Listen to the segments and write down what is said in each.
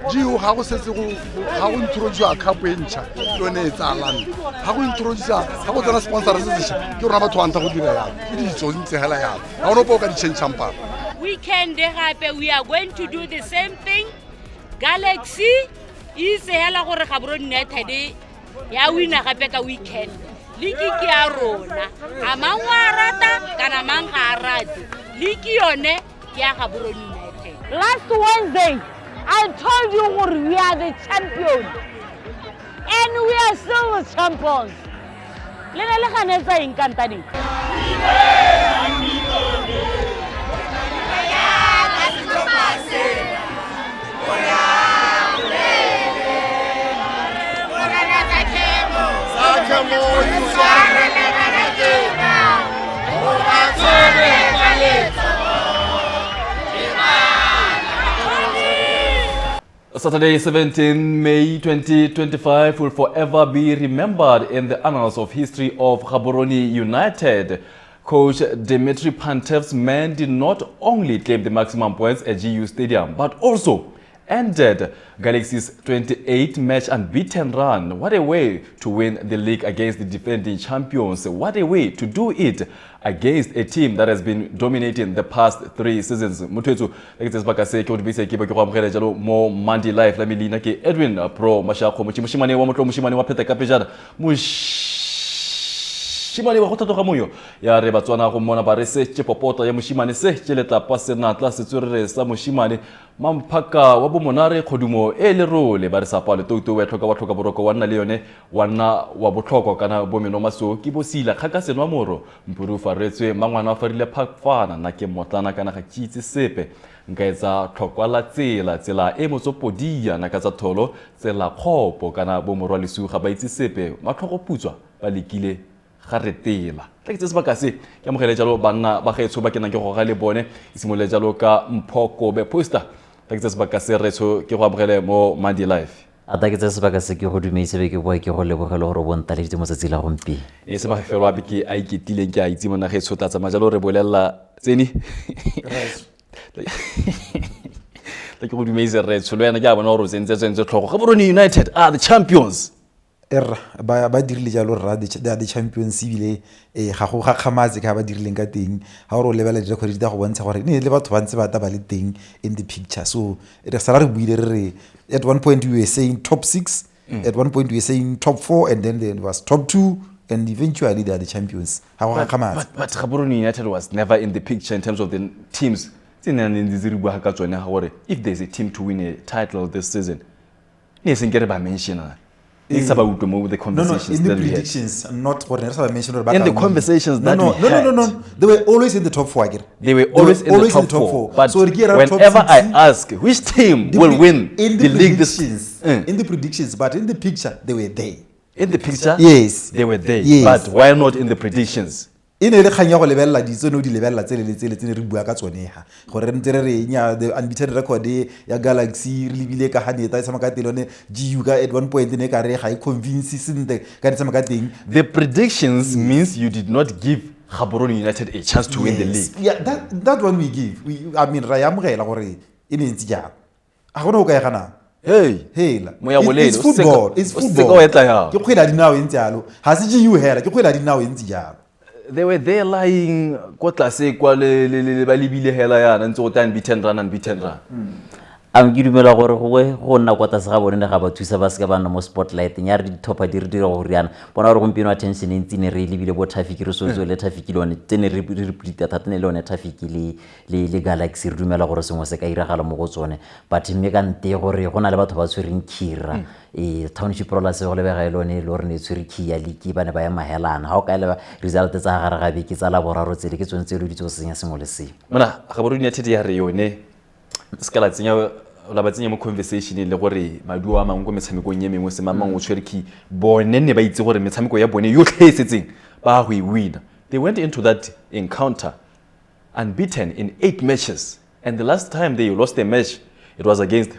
GU ga go setse go introduce a cup e ntšha yone e tsalang ga go introduce ga go tsena sponsor se se ke rona batho anta go dira yang ke ditso ntse hela yang ga ona po ka di change champa weekend gape we are going to do the same thing. Galaxy is hela gore Gaborone United ya wina gape ka weekend liki ke ya rona amang wa rata kana mang ga rate liki yone ke ya Gaborone United. Last Wednesday I told you we are the champions and we are still the champions. Lena le ganetsa eng kantani Saturday, 17 May 2025 will forever be remembered in the annals of history of Gaborone United. Coach Dimitri Pantev's men did not only claim the maximum points at GU Stadium, but also ended Galaxy's 28-match unbeaten run. What a way to win the league against the defending champions. What a way to do it against a team that has been dominating the past 3 seasons. Mutwetu, like this bakase ke odibise ke ba ke jalo mo Monday Life la milina ke Edwin Pro Mashako mushimane wa motlo mushimane wa pheta ka pejana Shimane wa go thatoga moyo ya re batswana go mona ba re se popota ya moshimane se tšeletla pa senatla se tsorere sa moshimane mamphaka wa bomonare khodumo e le role ba re sa pale toto wa tlhoka boroko wa nna le yone wa nna wa botlhoko kana bomeno maso ke bosila kgaka senwa moro mpuru faretswe mangwana wa farile phakfana na ke motlana kana ga tšitse sepe nka etsa tlhokwala tsela e motsopodia na ka tsa tholo tsela khopo kana bomorwa lesu ga ba itse sepe matlhogo putswa ba lekile garetela tla ke tse sebaka se ke mogele jalo banna ba gaetsho ba kenang ke go ga le bone isimole jalo ka mphoko be poster tla ke tse sebaka se retso ke go amogele mo Monday Life ata ke tse sebaka se ke go dumeise be ke boa ke go lebogela gore bonta le ditemo tsa tsela gompi e se ba felo a beke a iketileng ke a itse mona gaetsho tlatsa majalo re bolella tseni la ke go dumeise retso le yana ke a bona gore o tsentse tlhogo Gaborone United are the champions. ba dirile jalo rra the champions bile ga go ga khamatse ka ba dirileng ka teng ha o lebela di record go bontsha gore ne le batho ba ntse ba ta ba le teng in the picture. So re sala re buile re at one point we were saying top 6 at one point we were saying top 4 and then there was top 2 and eventually they are the champions. But Gaborone United was never in the picture in terms of the teams. If there's a team to win a title this season, it's in get mention. It's about the conversations in the that predictions, not what I mentioned about in the conversations that we had. No. They were always in the top 4. They were always in the top 4. But so whenever I ask which team will win the league this in the predictions, but in the picture, they were there. In the picture? Yes. They were there. Yes. But why not in the predictions? In a khanya go lebella di tseno di lebella tsele re bua ka tsone ha gore re ntse re nya the undefeated record ya Galaxy re libile ka haneta e sama ka telone GU ka at one point ne ka re ga I convince sinte ka tsama ka teng. The predictions means you did not give Gaborone United a chance to win the league. Yeah, that one we give. I mean ra ya mogela gore e ne ntse ja a gona go ka ya gana. Hey, it's football. It's football. Ke khwela dinao e ntse yalo ha se GU hera ke khwela dinao e ntse jalo. They were there lying kwa tlase kwa le ba libile hela yana ntse go tang beaten run. am ke dumela gore go nna kwa tlase ga bone ga ba thusa ba se ka bana mo spotlight nya re dithopa di re dira go riana bona gore gompieno attention e ntse ne re lebile bo traffic re sozo le traffic le one tsene re repeat thata ne le one traffic le Galaxy re dumela gore sengwe se ka iragala mo go tsone but mme ka nte gore gona le batho ba tshwereng khira township prola se go lebega e lone le gore ne tshwere khia liki ba ne ba ya mahelana ha o ka le result tsa gare ga beke tsa la boraro tsele ke tsone tselo di tso senya sengwe le se mona Gaborone United ya re yone skala tsenya la ba tsenya mo conversation le gore maduo a mangwe metshameko nye mengwe se mamang o tshwere ki bone ne ba itse gore metshameko ya bone yo tlhesetseng ba go win. They went into that encounter unbeaten in 8 matches, and the last time they lost a match it was against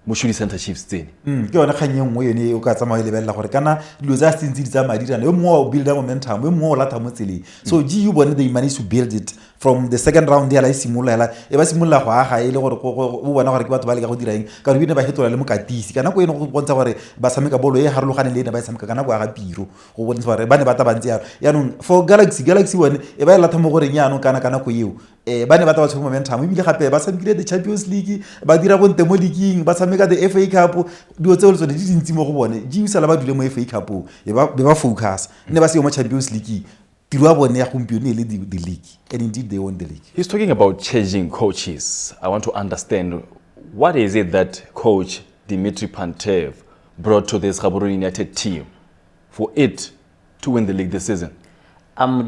Mushuri Center Chiefs tsene ke yona khanyeng mo yene o ka tsama ile bella gore kana dilo za sentse di tsa madirana yo mo o build momentum yo mo o lata mo tsele so GU bone they managed to build it from the second round ya la e simolola e ba simolola go aga e le gore o bona gore ke batho ba le ka go dira eng ka re ba hetola le mokatisi kana go ene go bontsha gore ba tshameka bolo e harologane le ene ba tshameka kana go aga piro go bontsha gore ba ne ba ta bantse yaanong for Galaxy bone e ba e latha mo goreng yaanong kana go eo ba ne ba ta ba tshwere momentum ebile gape ba tshamekile the Champions League ba dira go nte mo leagueng ba tshameka the FA Cup dio tseo tsone di dintsi mo go bone di usala ba dule mo FA Cup be ba focus ne ba se mo Champions League. The league, and indeed they won the league. He's talking about changing coaches. I want to understand what is it that coach Dimitri Pantev brought to this Gaborone United team for it to win the league this season.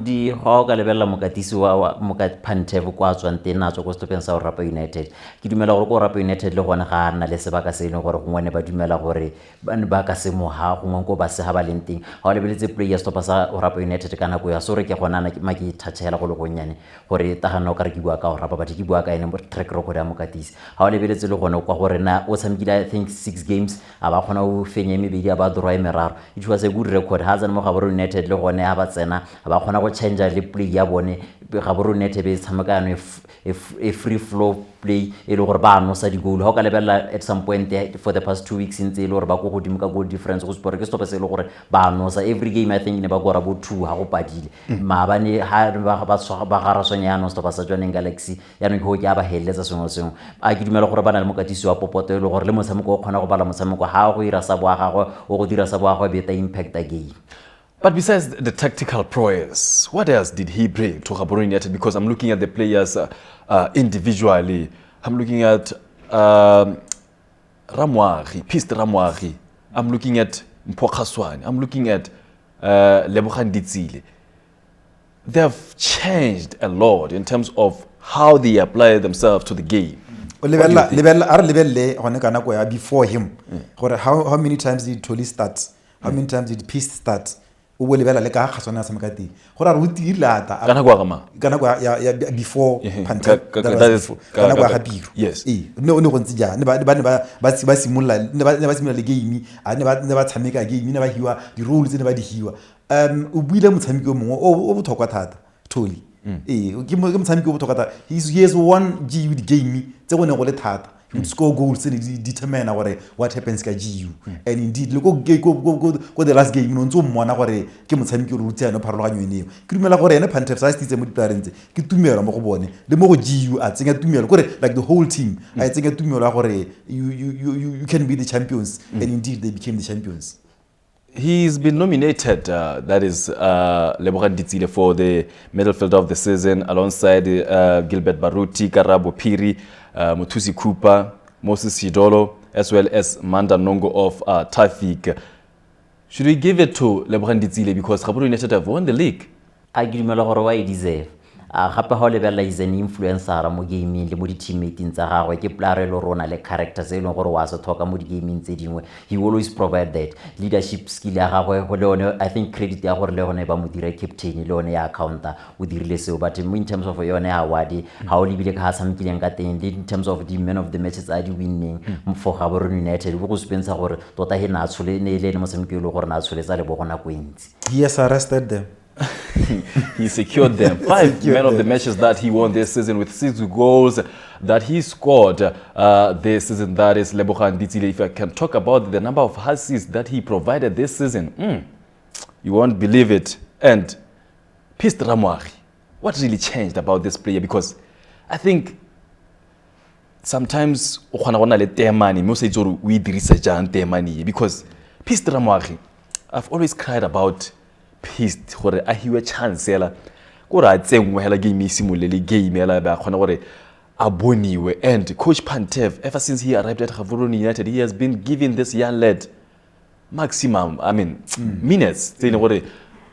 Di hoga lebella mokatisi wa Pantev kwa tswang teng na tswa go stopeng sa Rapa United ke dumela gore go Rapa United le gone ga nna le sebaka se ene gore gongwe ne ba dumela gore ba ka se moha gongwe go ba se ha ba leng teng ha o lebeletse player stopa sa Rapa United kana go ya sore ke gona na ma ke thatshela go le gonyane gore tagana o ka re ke bua ka Rapa ba ke bua ka ene mo track record ya mokatisi ha o lebeletse le gone kwa gore na o tshamekile I think 6 games a ba khona o fenye mebedi a ba draw meraro it was a good record ha zana mo Gaborone United le gone ha ba tsena ba khona go change le play ya bone Gaborone United be tshamekano a free flow play e le gore ba no sa di goal ha ka lebella at some point for the past 2 weeks ntse le gore ba go godimo ka goal difference go sport ke stop se le gore ba no sa every game I think ne ba gora bo 2 ha go padile ma ba ne ha ba gara sonya no stop sa Jwaneng Galaxy ya no go ke ba heletsa sengwe a ke dumela gore ba na le mokatisi wa popoto e le gore le motshameko o khona go bala motshameko ha go ira sa bo ga go o go dira sa bo ga go be ta impact a game. But besides the tactical prowess, what else did he bring to Gaborone United? Because I'm looking at the players individually. I'm looking at Piste Ramwari. I'm looking at Mpokaswani. I'm looking at Lebogang Ditsile. They have changed a lot in terms of how they apply themselves to the game. Before him, how many times did Toli start? How many times did Piste start? O go lebela le ka ga tsona sameka teng gore re uti ilata kana kwa gama kana kwa ya before Pantev kana kwa ga biro yes no go ntse ja ne ba simolola le game a ne ba tshameka game ne ba hiwa di rules ne ba di hiwa o buile motshameki o mongwe o botlhokwa thata Toli ke motshameki o botlhokwa thata he has won GU game tse go ne go le thata. Score goals and determine what happens ka GU and indeed look go the last game no ntse mo mona gore ke motshameki o rutse no pharologanyo eneo ke dumela gore ene Pantev sa stitse mo diparents ke tumelo mo go bone le mo go GU a tsenya tumelo gore like the whole team a tsenya tumelo gore you can be the champions and indeed they became the champions. He's been nominated, that is Lebogang Ditsile, for the middle fielder of the season alongside Gilbert Baruti, Karabo Piri, Mutusi Cooper, Moses Sidolo, as well as Manda Nongo of Tafik. Should we give it to Lebogang Ditsile because Gaborone United have won the league? I give him a lot of why he deserve. Gape ha o lebella is an influencer mo gaming le mo di teammates tsa gagwe ke player le rona le characters e leng gore wa se thoka mo di gaming tse dingwe he will always provide that leadership skill ya gagwe go le one I think credit ya gore le one ba mo dira captain le one ya counter o dirile seo but in terms of yone award ha o lebile ka tshamekileng ka teng in terms of the man of the matches are the winning for Gaborone United go spensa gore tota he na tshole ne le mo tshamekile le gore na tsholetsa le bo gona kwentsi he has arrested them. He secured them. 5 men of the matches that he won this season with 6 goals that he scored this season. That is Lebogang Ditsile. If I can talk about the number of assists that he provided this season, you won't believe it. And Piste Ramwari, what really changed about this player? Because I think sometimes because Piste Ramwari, I've always cried about Piste gore a hiwe chance ela gore a tsengwe hela game e simolele game ela ba khona gore a boniwe and coach Pantev ever since he arrived at Gaborone United he has been giving this young lad maximum minutes tsene gore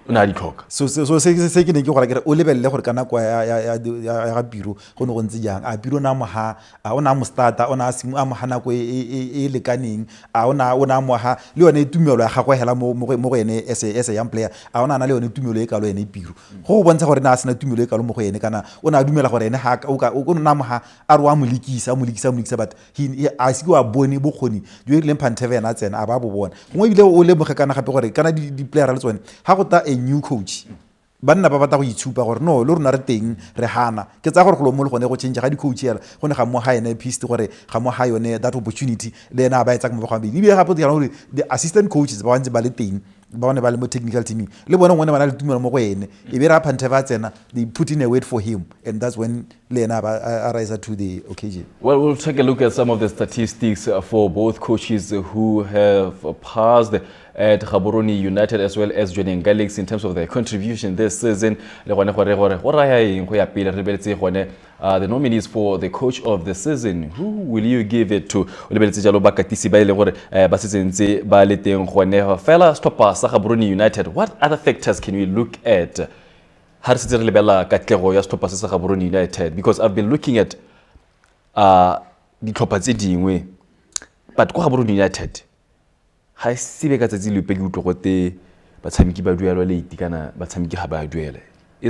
una di tlhoka so se ke ne ke gore o lebelle gore kana kwa ya ga biro go ne go ntse jang a biro na mo ha a ona mo starter ona simu a mo hana go e lekaneng a ona mo ha le yone tumelo ya gagwe hela mo go ene as a young player a ona na le yone tumelo e kalo ene biro go bontsha gore na sena tumelo e kalo mo go ene kana ona dumela gore ene ha o na mo ha a re wa mo likisa but he a se go bone bokgoni jo le Pantev na tsena a ba bo bona ngwe bile o le mo kana gape gore kana di player le tsone ha go ta a new coach banna ba batla go itshupa gore no le rona re teng re hana ke tsa gore go lo mo le gone go change ga di-coach ela go ne ga mo ha ene piste gore ga mo ha yone that opportunity le ena ba etsa ka mabaka mabedi ebile gape gore the assistant coaches ba bantse ba le teng ba bone ba le mo technical teaming le bone ngone ba na le tumelo mo go ene e be ra phanteva tsena they put in a wait for him and that's when le ena ba rise to the occasion. Well, we'll take a look at some of the statistics for both coaches who have passed at Gaborone United as well as Jwaneng Galaxy in terms of their contribution this season. The nominees for the coach of the season, who will you give it to? Fellow stopper sa Gaborone United, what other factors can we look at? United, because I've been looking at the Gaborone United. Is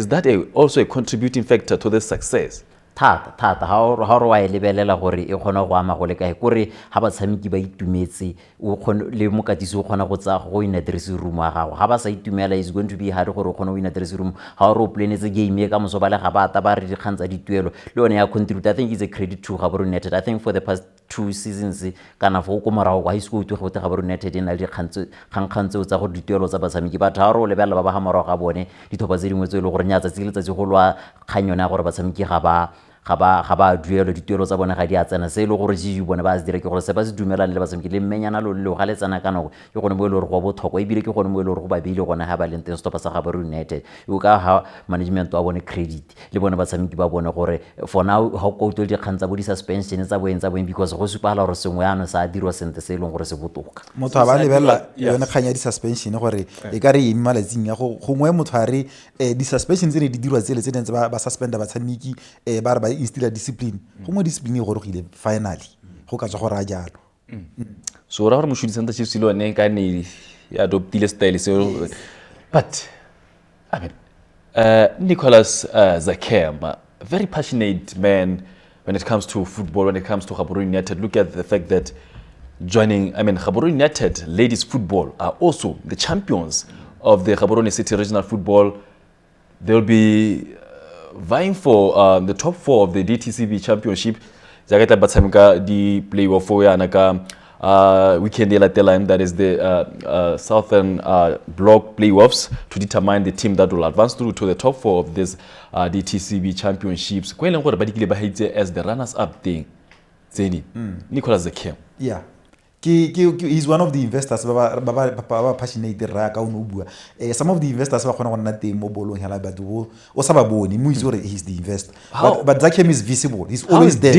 that also a contributing factor to this success? thata ha re wa e lebelela gore e kgona go ama go le kae kore ha batshameki ba itumetse o kgone le mokatisi o kgona go tsa go ina dressing room wa gago ha ba sa itumela is going to be hard gore o kgone go ina dressing room ha o re o planetse game e ka moso ba le ga ba ta ba re dikgantsa dituelo le one ya contribute. I think it's a credit to Gaborone United. I think for the past 2 seasons kana for go morago high school to go te Gaborone United ena le dikgantse tsa go dituelo tsa batshameki ba tha re o lebella ba ba ha morago ga bone dithopa tse dingwe tse le gore nya tsa tse go lwa kganyona gore batshameki ga ba duelo dituelo tsa bone ga di a tsena se le gore GU bone ba se dire ke gore se ba se dumelane le batshameki le mmenyana lo ga le tsena kana ke gone mo ile gore go botlhokwa e bile ke gone mo ile gore go ba bile gone ha ba le nteng stopper sa Gaborone United o ka ha management wa bone credit le bone batshameki ba bone gore for now ha go tlo di kgantsa bo di suspension tsa boeng because go supala gore sengwe yana sa dirwa sente se leng gore se botoka motho a ba lebella yone kganya di suspension gore e ka re e malatsing ya go ngwe motho a re di suspension tse di dirwa tse ntse ba suspenda batshameki ba re instill a discipline go mo discipline go rogile finally go ka tswa go ra jalo so ra gore mo shudi santa chiefs le one ka ne ya adoptile style so but I mean Nicholas Zakem, a very passionate man when it comes to football, when it comes to Gaborone United. Look at the fact that Gaborone United ladies football are also the champions of the Gaborone City Regional Football. They'll be vying for the top 4 of the DTCB Championship. Zagata batsamika di playoff for yanaka weekend line, that is the Southern Block playoffs, to determine the team that will advance through to the top 4 of this DTCB Championships. As the runners-up thing, Zeni, Nicholas Zakem. Yeah. He's one of the investors ba passionate ra ka uno bua some of the investors ba khona go nna teng mo bolong hela but o sa ba bone mo itse gore he's the investor but Zakem is visible. He's always there.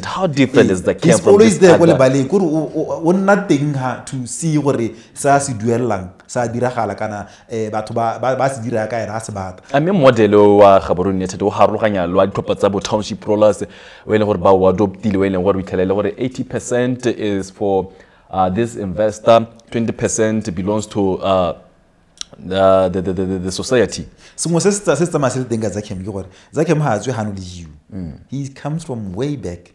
How different is Zakem? He's always there go le baleng gore o nna teng ha to see gore sa se duelang sa diragala kana batho ba se dira ka ena se bata a me modelo wa Gaborone United o harologanya lo a ditlhopha tsa bo township rollers o ile gore ba o adoptile o ile gore we tlhelele gore 80% is for this investor, 20% belongs to the society. So mo se masel tenga Zakem ke gore Zakem ha tswe hanu le you. He comes from way back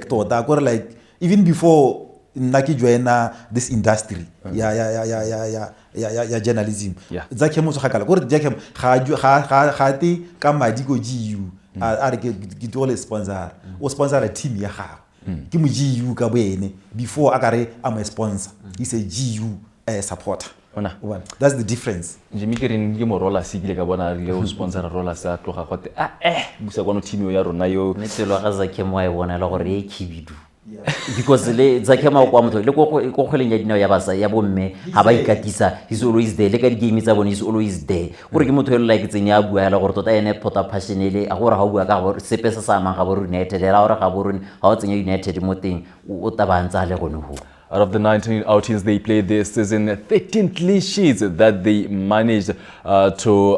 to that gore like even before naki joina this industry ya journalism. Zakem o tsogakala gore Zakem ga ti ka madi go GU a re ke tole sponsor o sponsor a team ya gago ke mo GU ka boene before akare am a sponsor. He's a GU supporter. That's the difference. Jimmy Kerin ke mo rola sigile ka bona re o sponsor rola sa tloga gote busa kwa no team ya rona yo netelo ga Zakem wa e bona le gore e khibidu because le Zakem a kwa motho le go kgoleng ya dinao ya basa ya bomme ha ba ikatisa. He's always there le ka di game tsa bone. He's always there gore ke motho yo like tsenya a bua la gore tota ene pota passionate a gore ha bua ka gore sepe sa sa mang Gaborone United la gore Gaborone ha o tsenya United mo teng o tabantsa le gone ho. Out of the 19 outings they played this season, 13 clean sheets that they managed to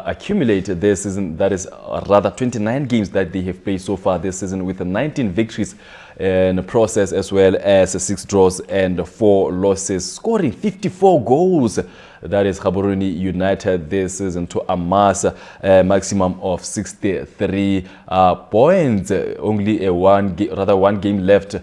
accumulate this season. That is rather 29 games that they have played so far this season, with 19 victories in the process, as well as 6 draws and 4 losses, scoring 54 goals. That is Gaborone United this season to amass a maximum of 63 points. Only one game left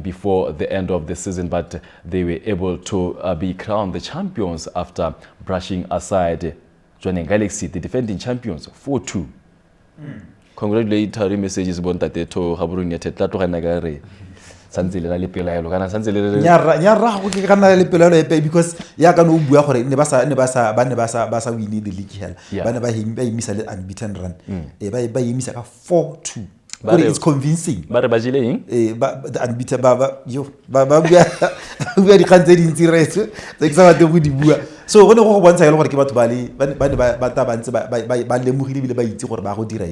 before the end of the season, but they were able to be crowned the champions after brushing aside Jwaneng Galaxy, the defending champions, 4-2. Congratulatory messages bon tate to Gaborone United tla tloga nna ka re santse le na le pelaelo kana santse le nya go ke kana le pelaelo epe because ya ka no bua gore ne ba sa win the league hell ba ne ba imisa le unbeaten run ba imisa ka 4-2 but it's convincing ba re ba jile eng the unbeaten ba bua di kantse di ntsi retso tse ke sa batla go di bua so go ne go bontsha le gore ke batho ba ta bantse ba lemogile bile ba itse gore ba go dira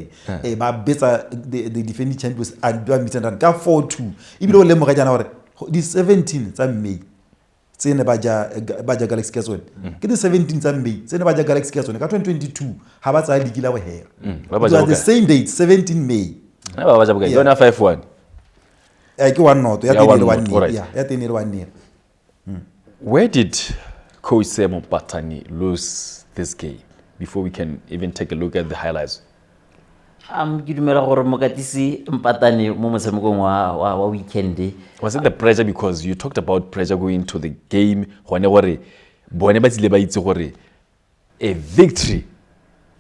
ba betsa the defending champions and ba unbeaten run ka 4-2 ibile o lemoga jana gore di 17 tsa May tsene ba ja Galaxy ka tsone ke di 17 tsa May tsene ba ja Galaxy ka tsone ka 2022 ha ba tsaya league la go hera the same date 17 May ba ba ja bokae yona 5-1 ke 1-0 ya tenere 1-0 ya tenere 1-0 Where did Coach Semo Patani lose this game before we can even take a look at the highlights? Ke dumela gore Mokatisi Mpatane mo motshamekong wa weekend. Was it the pressure because you talked about pressure going into the game gone gore bone ba tsile ba itse gore a victory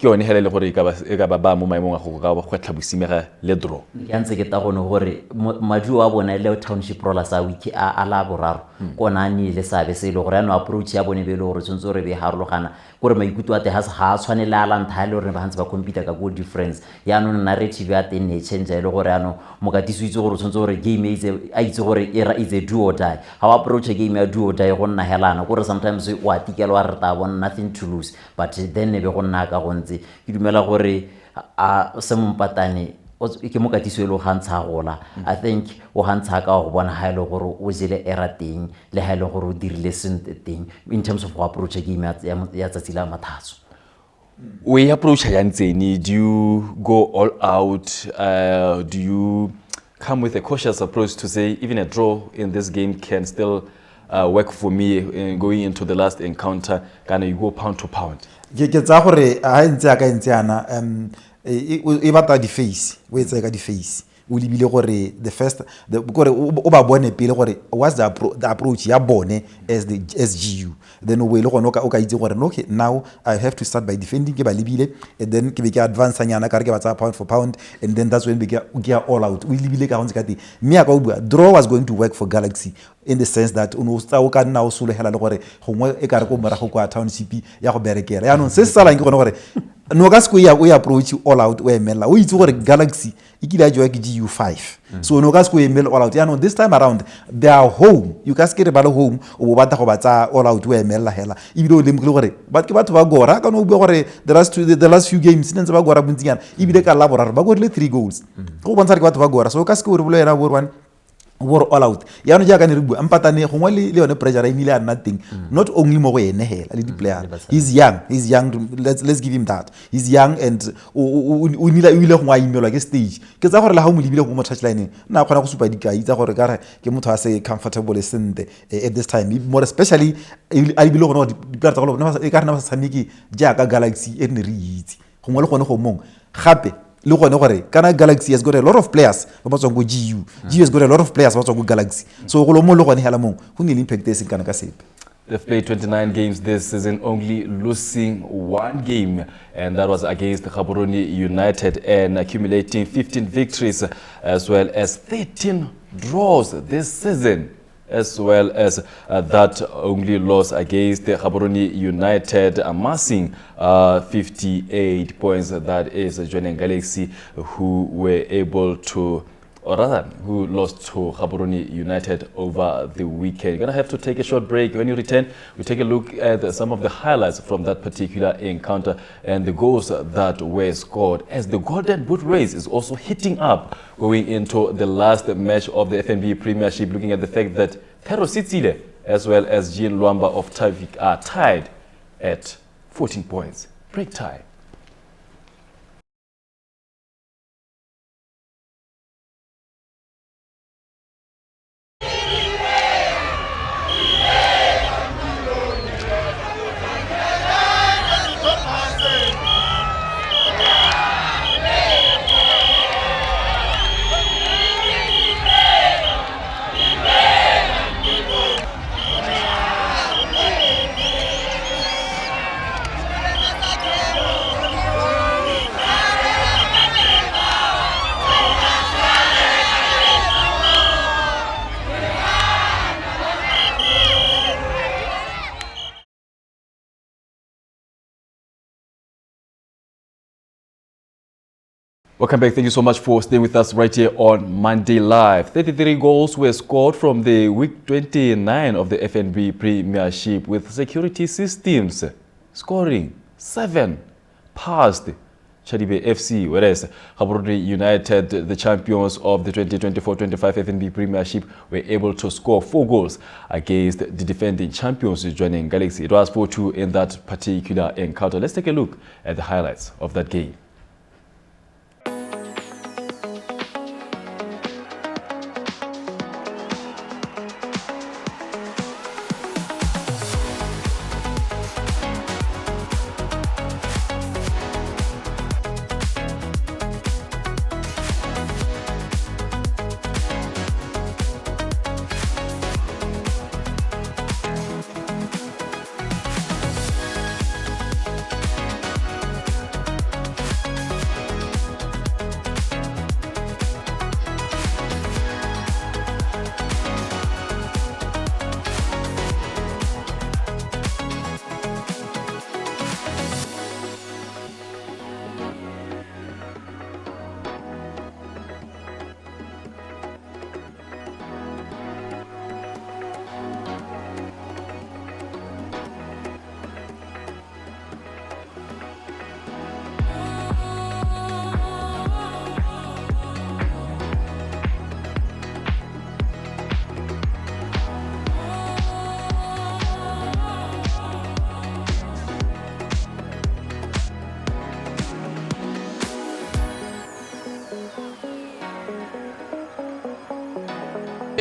ke one hele le gore e ka ba mo maemong a go ka ba khwetla bosimega le draw ke ntse ke ta gone gore madu wa bona le township roller sa week a la boraro kona ni le sabe se le gore no approach ya bone be le gore tsontso re be harologana gore maikutu a te ha tshwanela la ntha le gore ba hantse ba compete ka go difference ya no narrative ya teng ne change le gore ano Mokatisi itse gore tsontso gore game a itse gore era is a do or die how approach a game ya do or die go nna helana gore sometimes wa tikela wa re ta bona nothing to lose but then ne be go nna ka gontse ke dumela gore a Semompatane ke Mokatisi lo gantsha gola I think o gantsha ka go bona ha ile gore o jele era teng le ha ile gore o dirile sente teng in terms of approach game ya tsatsila mathatso we approach yantseni do you go all out do you come with a cautious approach to say even a draw in this game can still work for me in going into the last encounter kana you go pound to pound ke tsa gore a ntse aka ntse ana e bata di face o etsa ka di face o libile gore the first gore o ba bone pele gore what's the approach ya bone as the SGU then we le gone o ka itse gore okay now I have to start by defending ke ba libile and then ke be ke advance nyana ka re ke ba tsa pound for pound and then that's when we get all out we libile ka gonse ka te me ya ka o bua draw was going to work for Galaxy in the sense that o no tsa o ka nna o solohela le gore gongwe e ka re ko morago kwa township ya go berekela ya no se sala ke gone gore no ka se o approach all out o emela o itse gore Galaxy e kile a joa ke GU5 so no ka se emela all out ya no this time around they are home you ka se ke re ba le home o bo batla go batsa all out o emela hela e bile o lemogile gore ba ke batho ba gora ka no bua gore the last few games nentse ba gora bontsinyana e bile ka laboraro ba gorile 3 goals go bontsha ke batho ba gora so ka se ke o re bolela bo one war all out ya no jaaka ne re bua Mpatane gongwe le yone pressure e nile a nna teng not only mo go ene hela le di player he's young let's give him that he's young and o nila ile go a imelwa ke stage ke tsa gore la ha mo libile go mo touchline na khona go supa dikai tsa gore ka re ke motho a se comfortable sente at this time more especially a ibile go no di player tsa go e ka rena ba sa tshameki jaaka Galaxy e ne re itse gongwe le gone go mong gape le gone gore kana Galaxy has got a lot of players ba tswang go GU has got a lot of players ba tswang go Galaxy so go lo mo le gone hela mong go ne le impact e seng kana ka sepe. They've played 29 games this season, only losing one game, and that was against Gaborone United, and accumulating 15 victories as well as 13 draws this season, as well as that only loss against Gaborone United, amassing 58 points. That is Jwaneng Galaxy, who were able to, or rather, who lost to Gaborone United over the weekend. You're going to have to take a short break. When you return, we take a look at some of the highlights from that particular encounter and the goals that were scored, as the Golden Boot race is also heating up going into the last match of the FNB Premiership, looking at the fact that Pero Sitsile as well as Jean Luamba of Tavik are tied at 14 points. Break time. Welcome back. Thank you so much for staying with us right here on Monday Live. 33 goals were scored from the week 29 of the FNB Premiership, with security systems scoring 7 past Chadibe FC, whereas Gaborone United, the champions of the 2024-25 FNB Premiership, were able to score 4 goals against the defending champions, Jwaneng Galaxy. It was 4-2 in that particular encounter. Let's take a look at the highlights of that game.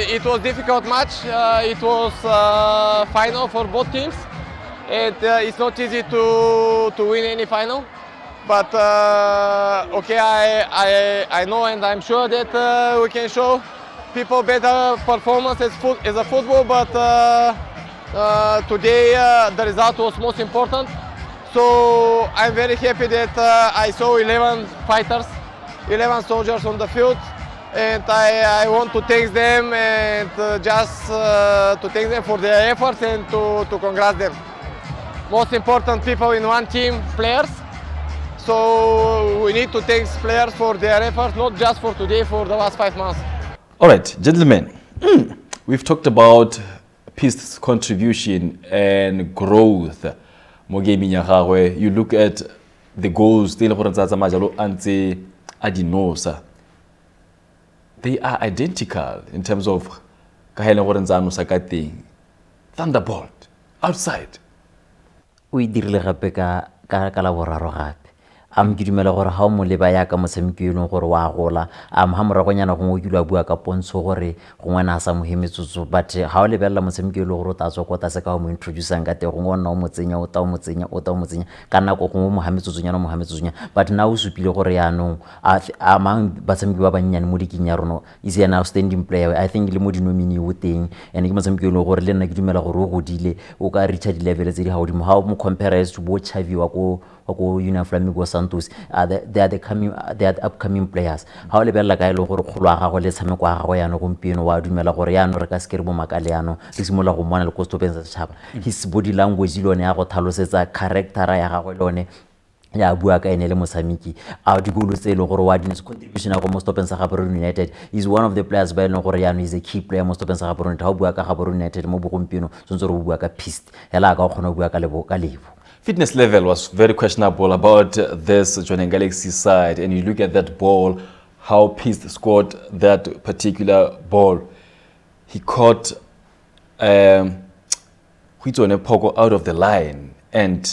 It was a difficult match. It was final for both teams. It's not easy to win any final. But okay, I know and I'm sure that we can show people better performance as a football. But today the result was most important. So I'm very happy that I saw 11 fighters, 11 soldiers on the field. And I want to thank them and just to thank them for their efforts and to congratulate them. Most important people in one team, players. So we need to thank players for their efforts, not just for today, for the last 5 months. All right, gentlemen, we've talked about Peace's contribution and growth. Mo gaming ya gagwe, you look at the goals tse le gore tsa majalo antse adinosa. They are identical in terms of kahele gore ntsa no sakateng. Thunderbolt outside. O idirile gape ka la boraro gape. Ke dumela gore ha o mo leba ya ka motshameko e leng gore wa gola ha moragonyana go mo dilo bua ka pontsho gore gongwe na sa mohemetsotso, but ha o lebella motshameko e le gore o tatswa kota se ka mo introducing ka te gongwe ona o motsenya o ta o motsenya ka nako gongwe mohametsotsonya but now o supile gore ya no a mang batsameki ba bannyane mo diking ya rona is an outstanding player. I think le mo dinomini o teng and ke motshameko e le gore le nna ke dumela gore o godile o ka reach di level tse di haodimo ha o mo compare to bo Chavi wa ko Union Flamingo Santos. They are the upcoming players. Ha o lebella ka ile gore kgolo ga go le tshameko ga go yana gompieno wa dumela gore ya no re ka skere bo makale yana le simola go mona le go stopensa tshaba. His body language le one ya go tlhalosetsa character ya gagwe le one ya bua ka ene le mosamiki a di golo tse le gore wa di contribution ya go mo stopensa Gaborone United is one of the players ba ile gore ya no is a key player mo stopensa Gaborone. Ha o bua ka Gaborone United mo bogompieno tsontse re bua ka Peace hela ka o khona bua ka lebo. Fitness level was very questionable about this Jwaneng Galaxy side, and you look at that ball, how Peace scored that particular ball. He caught Huitone Poko out of the line, and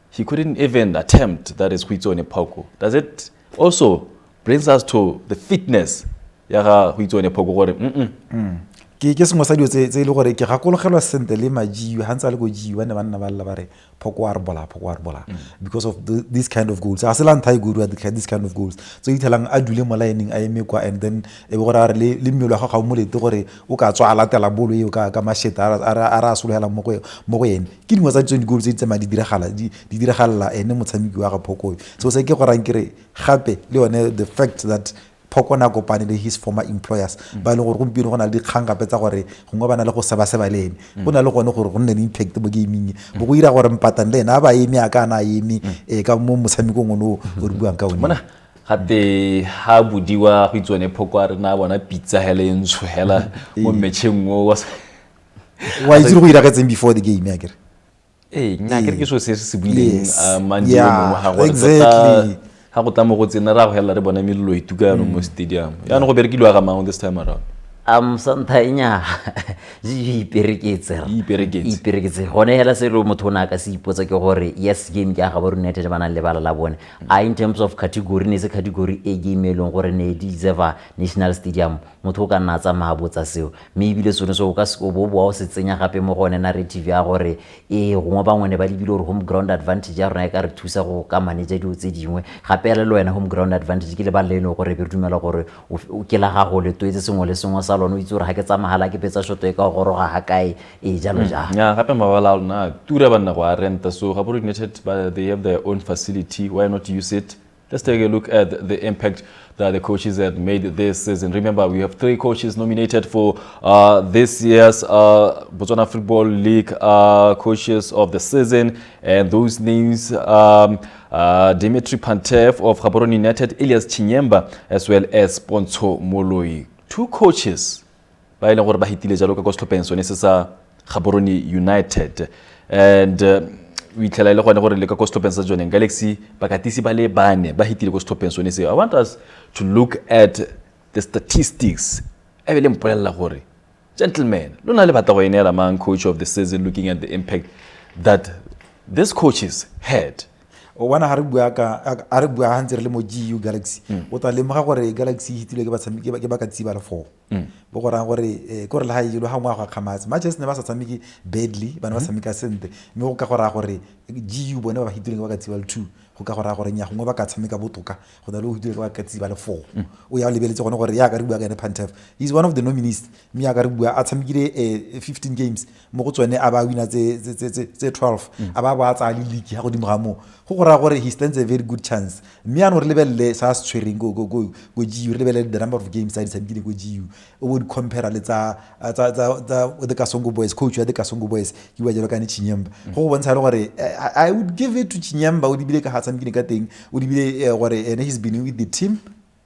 he couldn't even attempt that is Huitone Poko. Does it also brings us to the fitness ya Huitone Poko gore ke sengwe sa dio tse ile gore ke gakologelwa sente le majiwa ha ntse le go jiwa ne banna ba lla ba re phoko wa re bola because of this kind of goals. A sela nthai go at this kind of goals, so itelang a dule mo lining a eme kwa, and then e go ra re le mmelo ga ga mo lete gore o ka tswa ala tela bolo e ka masheta a solohela mo go ene ke dingwe tsa tsone goals tse di diragala ene motshameki wa ga phoko. So se ke go rang kere gape le one the fact that Poko na kopane le his former employers ba le gore gompieno go na le dikgang gape tsa gore gongwe ba na le go seba le ene go na le gone gore go nne le impact mo gaming bo go ira gore mpatane le ena ba eme a kana eme ka mo motshamekong ono o re buang ka one. Mona gate ha budiwa go itsone phoko a rena bona pizza hela e ntsho hela mo metšheng o wa itse go ira ka tseng before the game ya kere nna ke so se se buileng mandi Yeah, mo ha go exactly. ha go tla mo go tsena ra go hela re bona mello e tuka no mo stadium ya no go berekilwa ga mang this time around Santainya ipereketse gone hela se lo motho na ka se ipotsa ke gore yes game ke Gaborone United bana le bala la bone in terms of category ne se category e game e leng gore ne deserve national stadium motho ka nna tsa mabotsa seo maybe le sone so o ka se bo o se tsenya gape mo gone narrative ya gore gongwe bangwe ne ba lebile gore home ground advantage ya rona e ka re thusa go ka manage dio tse dingwe gape le wena home ground advantage ke le ba leno gore be re dumela gore o ke la gago le toetse sengwe le sengwe sa lona o itse gore ga ke tsa mahala ke betsa shoto e ka go roga ga kae jalo ja ya gape mabala na tura banna go a renta so Gaborone United they have their own facility, why not use it? Let's take a look at the impact that the coaches have made this season. Remember, we have 3 coaches nominated for this year's Botswana Football League coaches of the season, and those names Dimitri Pantev of Gaborone United, Elias Chinyemba, as well as Pontsho Moloi. 2 coaches ba ile gore ba hitile jalo ka setlhopheng sone se sa Gaborone United, and we tell ile gone gore le ka setlhopheng sa Jwaneng Galaxy bakatisi ba le bane ba hitile go setlhopheng sone se. I want us to look at the statistics e be le mpolella gore gentlemen lona le batla go enela mang coach of the season, looking at the impact that these coaches had. o bona ha re bua hantse re le mo GU Galaxy o tla lemoga gore Galaxy hitile ke ba tshameki ke ba ka tsiba le 4 bo gore gore le ha ile ha ngwa ga khamatse matches ne ba sa tshameki badly bana ba tshameka sente mme go ka gore GU bone ba hitile ke ba ka tsiba le 2 go ka gore nya gongwe ba ka tshameka botoka go na le hitile ke ba ka tsiba le 4 o ya lebeletse gone gore ya ka re bua ka ne Pantev, he's one of the nominees mme ya ka re bua a tshamekile 15 games mo go tsone a ba wina tse 12 a ba tsa le league ha go dimo ga mo go gore he stands a very good chance mme ano re lebelle sa se tshwereng go GU re lebelle the number of games that tshamekile go GU o would compare le tsa the Kasongo boys, coach ya the Kasongo boys ki wa jelo ka ne Chinyemba go bontsha le gore I would give it to Chinyemba o dibile ka ha tshamekile ka teng o dibile gore and he's been with the team.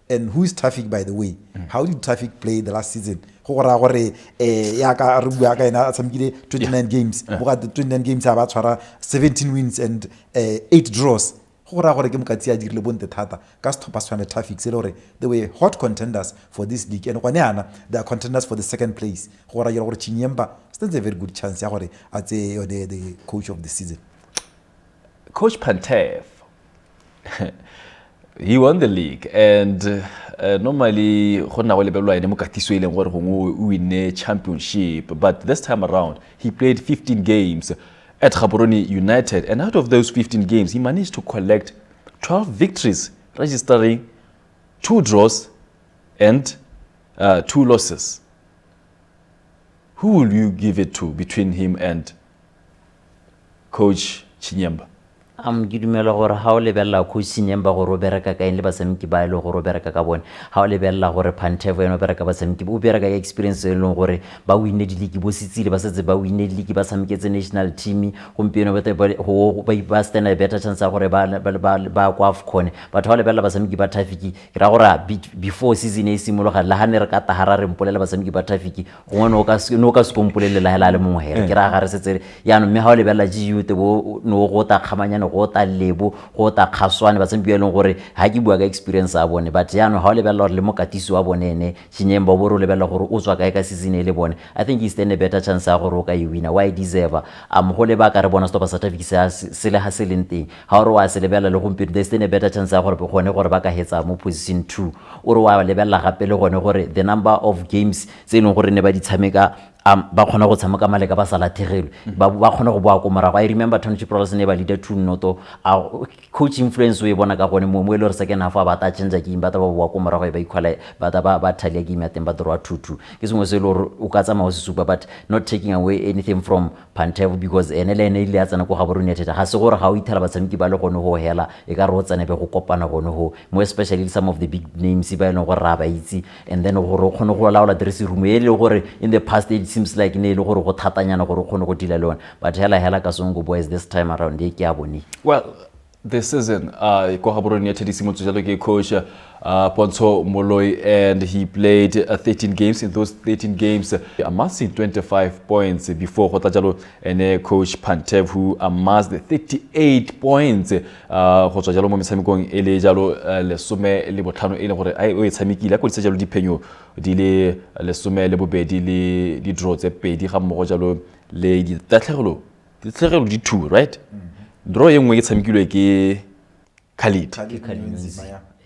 And who is Traffic, by the way? How did Traffic play the last season? Gore ya ka re bua ka ena tshamekile 29 games bo ga 29 games ba tshwara 17 wins and 8 draws. Gore ke mokatsi a dirile bonte thata ka stoppa tshwana Traffic se le gore they were hot contenders for this league and gone ana they are contenders for the second place. Gore Chinyemba stands a very good chance ya gore a tse the coach of the season. Coach Pantev, he won the league, and normally gona go lebelwa ene mo katiso ile gore go win championship, but this time around he played 15 games at Gaborone United, and out of those 15 games he managed to collect 12 victories, registering 2 draws and 2 losses. Who will you give it to between him and Coach Chinyemba? ke dumela gore ha o lebella coach Chinyemba gore o bereka ka eng le basamiki ba ile gore o bereka ka bone ha o lebella gore Pantev eno bereka basamiki o bereka ka experience e leng gore ba winne di league bo sitsile ba setse ba winne di league ba samiketse national team gompieno ba stand a better chance ya gore ba kwa AFCON batho ha o lebella basamiki ba Traffic ke ra gore before season e simologa la ha ne re ka tahara re mpolela basamiki ba Traffic gongwe no ka se kompolele la hela le mongwe here ke ra ga re setse ya no mme ha o lebella GU te bo no go ta khamanyana go ta lebo go ta khaswane ba tsempile leng gore ha ke bua ka experience a bone but ya no ha o lebella gore le mokatiso wa bone ne Chinyemba bo re lebella gore o tswa kae ka season e le bone I think he stand a better chance ya gore o ka e wina why deserve go le ba ka re bona stoppa Traffic se le ha se leng teng ha o re wa se lebella le gompieno they stand a better chance ya gore gone gore ba ka hetsa mo position 2 o re wa lebella gape le gone gore the number of games tse leng gore ne ba di tshameka ba khona go tshameka maleka ba sala thegelo ba khona go boa ko morago I remember Township Rollers ne ba leader 2 noto coach influence we bona ka gone mo e le re second half ba ta change game ba ta ba boa ko morago ba ikhwala ba ta ba thalia game ya teng ba draw 2-2 ke sengwe se le gore o ka tsama go se supa but not taking away anything from Pantev because ene ile ya tsana go Gaborone United ga se gore ga o ithela ba tshameki ba le gone go hela e ka re o tsane be go kopana gone go mo especially some of the big names ba ene go ra ba itse and then gore o khone go laola dressing room e le gore in the past it seems like ne le gore go thatanyana gore o khone go dila le one but hela Kasongo boys this time around e ke a bone. Well, this season, Gaborone United is coach Ponzo Moloi, and he played 13 games. In those 13 games, amassing 25 points before Hotajalo and coach Pantev, who amassed 38 points. Hotajalo Momisami going Elejalo Lesume Libotano Ele I Samiki la Colisajalo di Penyo, Dile Lesume Lebobedi, di draws a pay, di Hamojalo, Lady Tatero, the Terrell di two, right? Draw young way Samiki ke Khalid.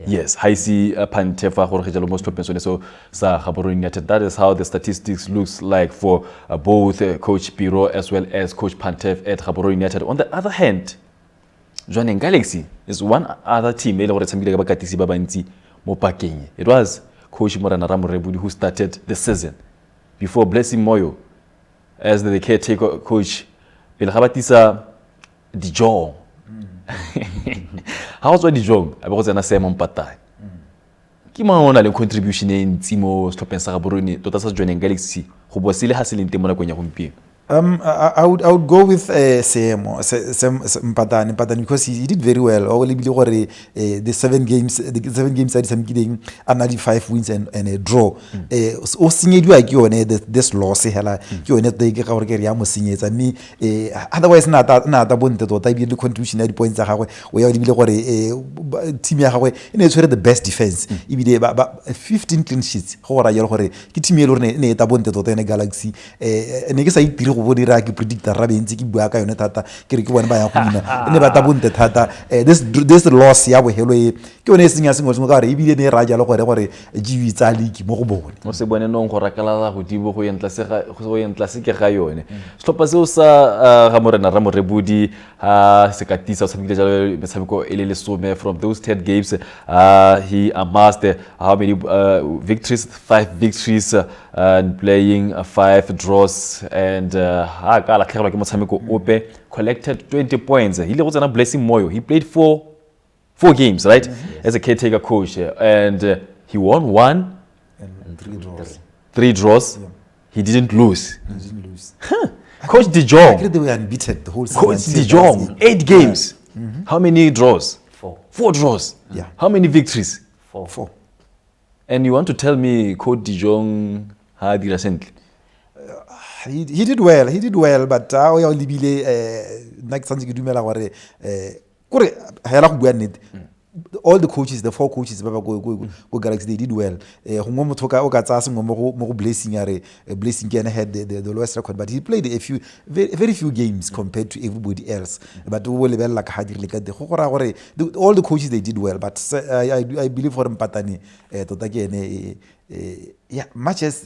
Yes, Haisi Pantefa Jorge most open so Sa Gaborone United. That is how the statistics looks like for both Coach Biro as well as Coach Pantev at Gaborone United. On the other hand, Jwaneng Galaxy is one other team. It was Coach Morana Ramurebudi who started the season before Blessing Moyo as the caretaker coach. Belhabatisa Dijon. How's what Dijon? I was na sema mpatai. Kima ona le contribution in Timo Stopensa Gaborone to tsa Jwaneng Galaxy go bosile hasile ntemo na kwenya gompieno. I would go with Mpatani because he did very well. Only the 7 games that he's getting are 95 wins and a draw. This loss otherwise not the contribution at points we team the best defense. 15 clean sheets. Galaxy predict this loss ya we hello ke one senya sengwe sengwe ka re ebile ne ra ja le gore GV tsa league mo go bone mo se bone no go rakala go dibo go yentla se ke ga yone stoppa se o sa ga morena Ramorebudi se katisa o samile jalo metshameko ele some from those 10 games he amassed how many victories 5 victories and playing 5 draws and collected 20 points. He was a Blessing Moyo. He played 4 games, right? As a caretaker coach, and he won 1 and 3 draws. 3 draws. Yeah. He didn't lose. Coach Dijon. They were unbeaten the whole season. Coach Dijon, 8 games. How many draws? 4 draws. Yeah. How many victories? 4. And you want to tell me Coach Dijon had recently? He did well, but only next time you do all the coaches, the 4 coaches go Galaxy, they did well. Blessing had the lowest record, but he played very few games compared to everybody else. But all the coaches, they did well, but I believe for Mpatani matches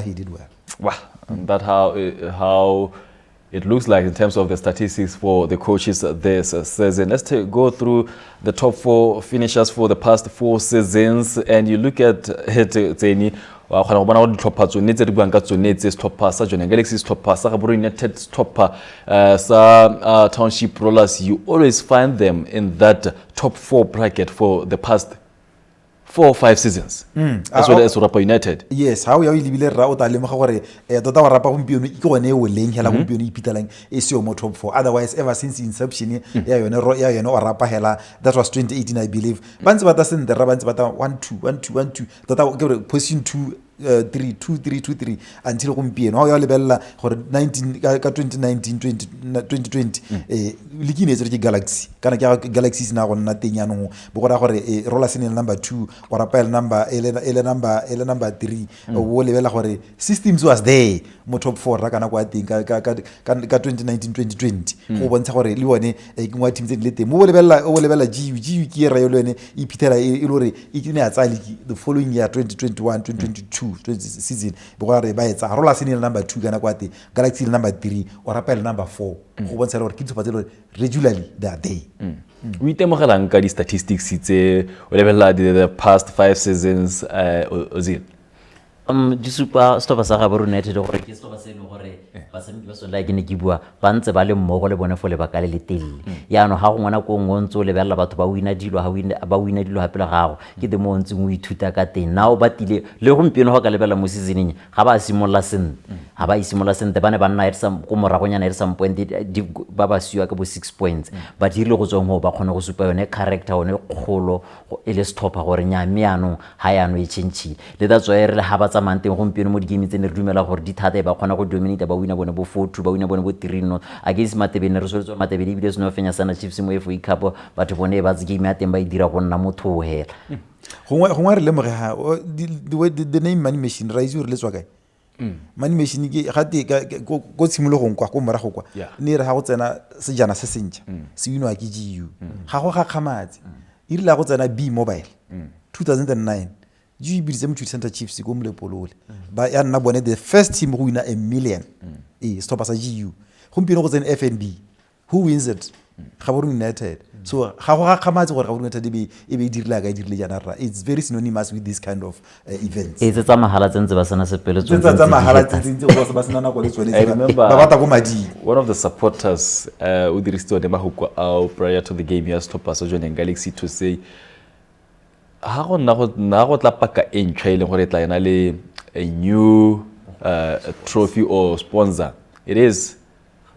he did well. Wow, that how it looks like in terms of the statistics for the coaches this season. Let's go through the top 4 finishers for the past 4 seasons, and you look at it, Tseni. Jwaneng Galaxy stopper, Gaborone United stopper, Township Rollers. You always find them in that top 4 bracket for the past 4 or 5 seasons, as well as Gaborone United. Yes, how you libile ra o ta le mo gore tota wa rapa gompieno e ke one o leng hela gompieno e pitalang e se mo top 4. Otherwise, ever since inception ya yone o rapa hela, that was 2018 I believe. Bantse bata send the bantse bata 1-2 tota ke position 2 3 until gompieno ha ya lebella gore 2019-2020 likine tse ke Galaxy kana ke Galaxy sina go nna teng yanong bo gora gore roller senior number 2 or apel number number 3 o lebella gore systems was there mo top 4 ra kana kwa teng ka 2019-2020 go bontsha gore le bone ke ngwa team tse le teng mo lebella GU ke ra yo le ne e phithela e lore e kine ya tsa league the following year 2021-2022 season because ba etsa roller senior number 2 kana kwate Galaxy number 3 or apel number 4 go bontsha gore ke tshopatse regularly that day. We temogelang ka di statistics tse o lebella the past 5 seasons Ozil. Di supa stopper sa Gaborone United gore ke stopper se le gore basamiki ba so like ne ke bua ba ntse ba le mmogo le bone fo le bakale le telle ya no ha go ngwana ko ngontso le bella batho ba wina dilo ba wina dilo hape le gago ke de mo ntse mo ithuta ka teng now ba tile le gompieno ho ka lebella mo seasoneng ga ba simolla sent ha ba isimola sente ba ne ba nna ko moragonyana at some point ba ba siwa ka bo 6 points ba dirile go tswang ho ba kgone go supa yone character yone kgolo e le stopper gore nya meano ha yano e change le that's why re le ha ba tsamang teng gompieno mo di-game tse ne re dumela gore di thata ba kgona go dominate ba wina bone bo 4-2 ba wina bone bo 3-0 against Matebele re soletswa Matebele ebile seno fenya sana Chiefs mo FA Cup batho bone ba tse game ya teng ba e dira go nna motho hela gongwe re lemoge ha the name money machine ra itse re le tswa kae money machine ke gate go tshimologong kwa go morago kwa ne re ha go tsena sejana se sentšha se winwa ke GU ga go gakgamatse e rile go tsena B Mobile 2009 GU biditse Mochudi Center Chiefs go Molepolole ba ya nna bone the first team go wina $1 million stopper sa GU gompieno go tsena FNB who wins it Gaborone United so ga go gakgamatse gore Gaborone United e be dirile ka dirile jana ra it's very synonymous with this kind of events e tsa mahala tsentse ba sana sepeletsong tsa mahala tsentse go ba sana nako le tsone ba bata go madi one of the supporters o dirisitse de mahoko out prior to the game ya stopper so Jwaneng Galaxy to say ha go nna go tla paka e ntšha ile gore tla ena le a new trophy or sponsor it is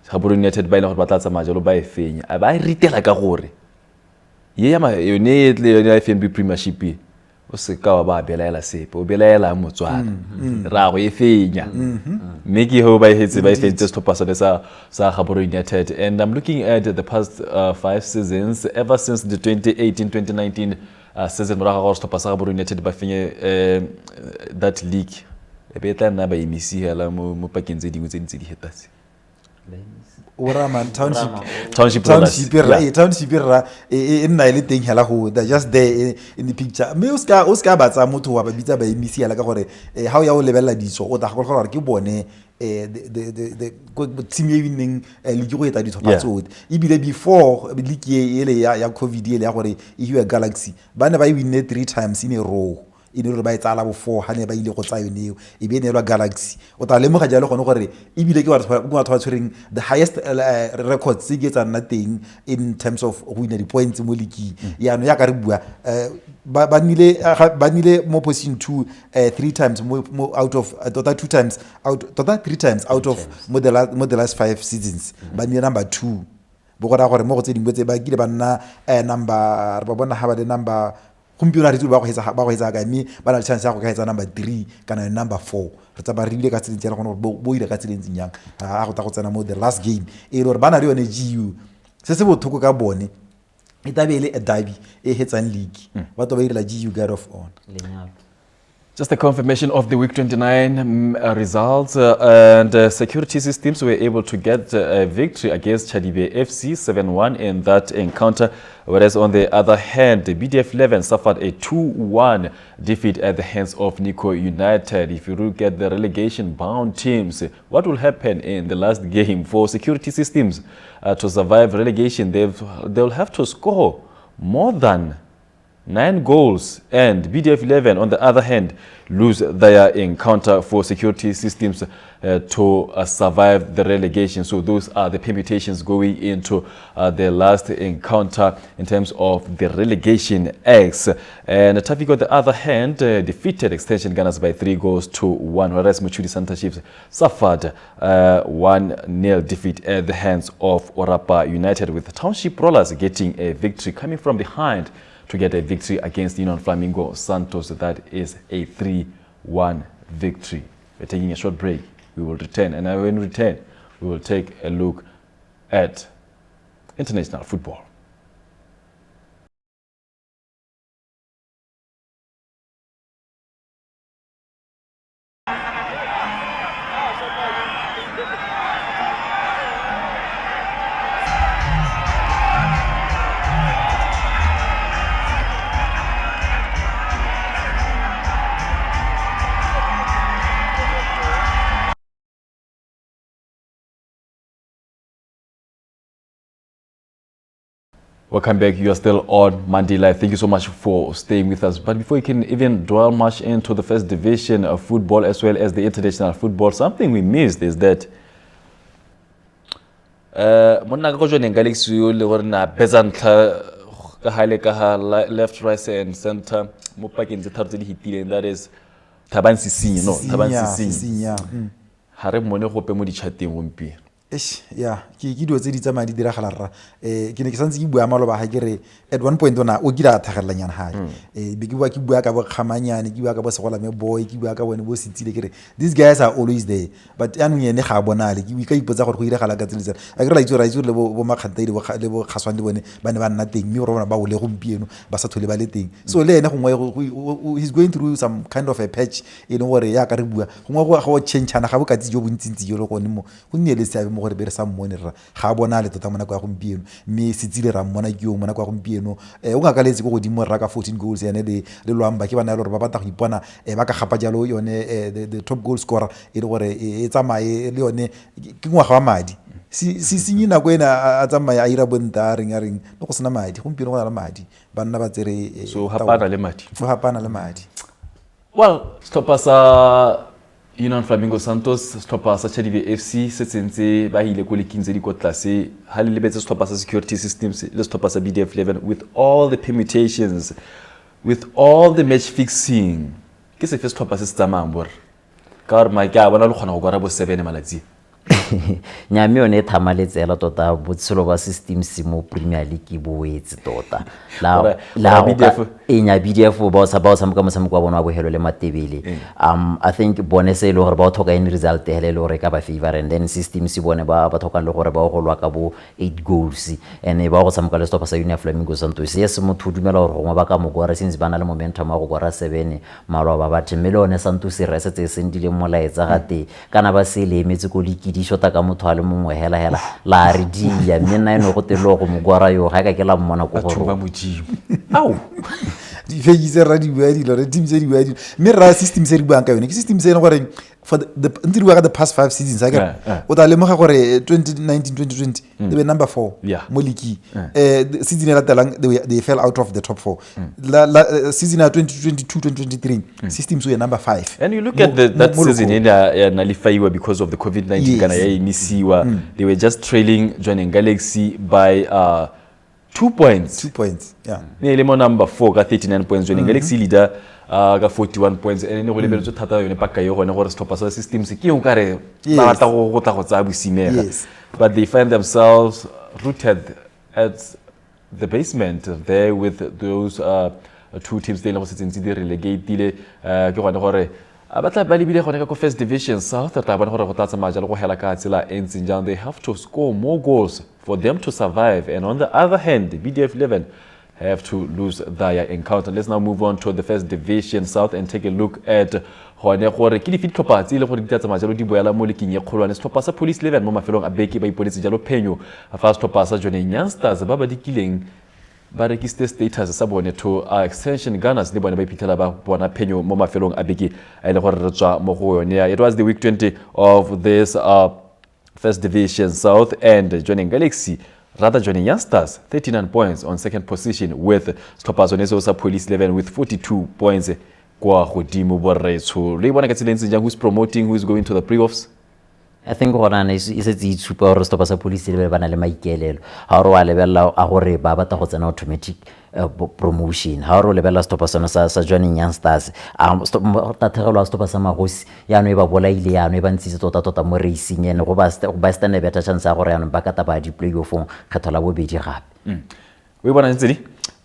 Gaborone United ba ile gore ba tla tsamaya jalo ba e fenya ba e ritela ka gore ye ya yone le FNB Premiership o se ka ba belaela sepe o belaela motswana ra go e fenya mme ke ho ba hetse ba e fentse stopper sa Gaborone United and I'm looking at the past 5 seasons ever since the 2018-2019 season ra ga stopper sa Gaborone United ba fenye that league e be tla nna ba emisi hela mo pakeng tse dingwe tse di hetase Oraman township ra nna ile teng hela go they're just there in the picture me o ska batsa motho wa ba bitsa ba emisi hela ka gore ha o ya o lebella ditso o tla go gore ke bone the team e winning league go eta dithopa tsodi ebile before league ele ya COVID ele ya gore e Galaxy ba ne ba winne 3 times in a row e ne re ba etsala bo 4 ha ne ba ile go tsa yone e be ne lwa Galaxy o tla lemoga jalo gone gore e bile ke batho ba tshwereng the highest records se getsa nna teng in terms of winning the points mo league ya no ya ka re bua ba nile mo position 2 3 times mo out of total 2 times out total 3 times out of mo the last 5 seasons ba nile number 2 bo gora gore mo go tse dingwe tse ba kile ba nna number ba bona ha ba le number gompieno re ba go hetsa ka mme ba na le chance ya go ka hetsa number 3 kana number 4 re tsa ba rile ka tseleng tsela gone bo ile ka tseleng tsinyang a go ta go tsena mo the last game e re ba na le yone GU se bothoko ka bone e tabele a derby e hetsang league ba to ba irela GU guard of honor. Just a confirmation of the week 29 results and security systems were able to get a victory against Chadibe FC 7-1 in that encounter, whereas on the other hand, the BDF 11 suffered a 2-1 defeat at the hands of Nico United. If you look at the relegation-bound teams, what will happen in the last game for security systems to survive relegation? They'll have to score more than 9 goals, and BDF 11 on the other hand lose their encounter for security systems to survive the relegation. So those are the permutations going into the last encounter in terms of the relegation X. And Traffic on the other hand defeated Extension Gunners by 3-1, whereas Mochudi Center Chiefs suffered 1-0 defeat at the hands of Orapa United, with Township Rollers getting a victory coming from behind to get a victory against Union Flamingo Santos. That is a 3-1 victory. We're taking a short break. We will return, and when we return, we will take a look at international football. Welcome back. You are still on Monday Live. Thank you so much for staying with us. But before you can even dwell much into the first division of football as well as the international football, something we missed is that monna go Jwaneng Galaxy le gore na bezantla ka hale ka left, right and center mo pakeng tse tharo tse di hitileng, that is Thaban Sising, no Thaban Sising. ha re mmone gope mo di-chateng gompieno. ya ke dilo tse di tsamaya di diragala rra ke ne ke santse ke bua maloba ga ke re at one point ona o kile a thagelelang yana gae be ke bua ka bo kgamanyane ke bua ka bo segolame boy ke bua ka bone bo Setsile ke re these guys are always there but anong ene ga a bonale ke ka ipotsa gore go iragala ka tsela a ke re la itse le bo Makgantei le bo Kgaswane le bone ba ne ba nna teng mme gore bona ba o le gompieno ba sa thole ba le teng so le ene gongwe he's going through some kind of a patch e leng gore ya ka re bua gongwe go change-ana ga bokatsi jo bontsintsi jo le gone mo go nnile le seabe gore be re sa mmone rra ga a bona le tota mona kwa gompieno mme Setsile ra mmona ke yo mona kwa gompieno o ngakaletse go godimo rra ka 14 goals yane le lwamba ke bana le gore ba batla go ipona ba ka gapa jalo yone the top goal scorer e le gore e tsamaye le yone ke ngwaga wa madi se nako ena a tsamaya a ira bonta a reng le go sena madi gompieno go na le madi banna ba tsere so hapana le madi well stopper sa Union Flamingo Santos stopper sa Chadive FC se tsentse ba hile ko leking tse di ko tlase ha le lebetse stopper sa security systems le stopper sa BDF 11 with all the permutations with all the match fixing ke se fe stopper se tsamang bor ka re ma ke a bona le khona go gora bo 7 malatsi nyame yone thamaletsela tota botshelo ba system se mo Premier League boetse tota la BDF ba sa ka motshameko wa bona wa bohelo le Matebele I think bone se le gore ba thoka in result hele le gore ka ba favor and then system se bone ba thoka le gore ba go lwa ka bo 8 goals and ba go tshameka le stopper sa Union Flamingo Santos se se mo thudumela gore go ba ka mo gora since bana le momentum wa go gora 7 malwa ba ba themele Santos se resetse se ndile molaetsa gate kana ba se le emetse ko likidi shota ka motho a le mongwe hela la re dia mme eno go telo go mogwara yo ga ka ke la mmona go go ba modimo au di fegise ra di bua dilo re team se di bua dilo mme ra system se di bua ka yone ke system se ene gore for the ntse di bua ka the past 5 seasons I get o ta lemoga gore 2019-2020 they were number 4 mo league season la telang they fell out of the top 4 la season 2022-2023 system so number 5 and you look at that season in nalifaiwa because of the COVID-19 kana ya inisiwa they were just trailing Jwaneng Galaxy by 2 points. 2 points, yeah. Ne mo number 4 ka 39 points Jwaneng Galaxy leader ka 41 points and ne go lebeletse thata yone paka yo gone gore stopper sa system se ke o kare ba tla go tsa bosimega but they find themselves rooted at the basement there with those two teams they le go setsentse di relegate ke gone gore a batla ba lebile gone ka ko first division south ta ba gore go tlatsa maja le go hela ka tsela entsinjang they have to score more goals for them to survive and on the other hand BDF 11 have to lose their encounter. Let's now move on to the first division south and take a look at gone gore ke di fit tlhopatsi le gore di tlatsa maja lo di boela mo leking ye kgolwane stopper sa Police 11 mo mafelong a beke ba ipoletse jalo phenyo a fa stopper sa Jwaneng Youngsters ba dikileng ba rekiste status sa bone to extension Gunners le bone ba iphitlhela ba bona phenyo mo mafelong a beke a ile gore re tswa mo go yone it was the week 20 of this first division south and Jwaneng Galaxy rather Jwaneng Youngsters 39 points on second position with stoppers on sa Police 11 with 42 points kwa godimo borretso le bona ka tselentse jang who's promoting who is going to the playoffs. I think gona ne e setse e tshupa gore stopper sa Police le bana le maikelelo ha re wa lebella a gore ba batla go tsena automatic promotion ha re lebella stopper sa Jwaneng Youngsters ta thegelo stopper sa Magosi ya no e ba bolaile ya no e ba ntse tota mo racing ene go ba stand a better chance ya gore ya no ba ka ta ba di playoff kgethola bobedi gape we bona ntse di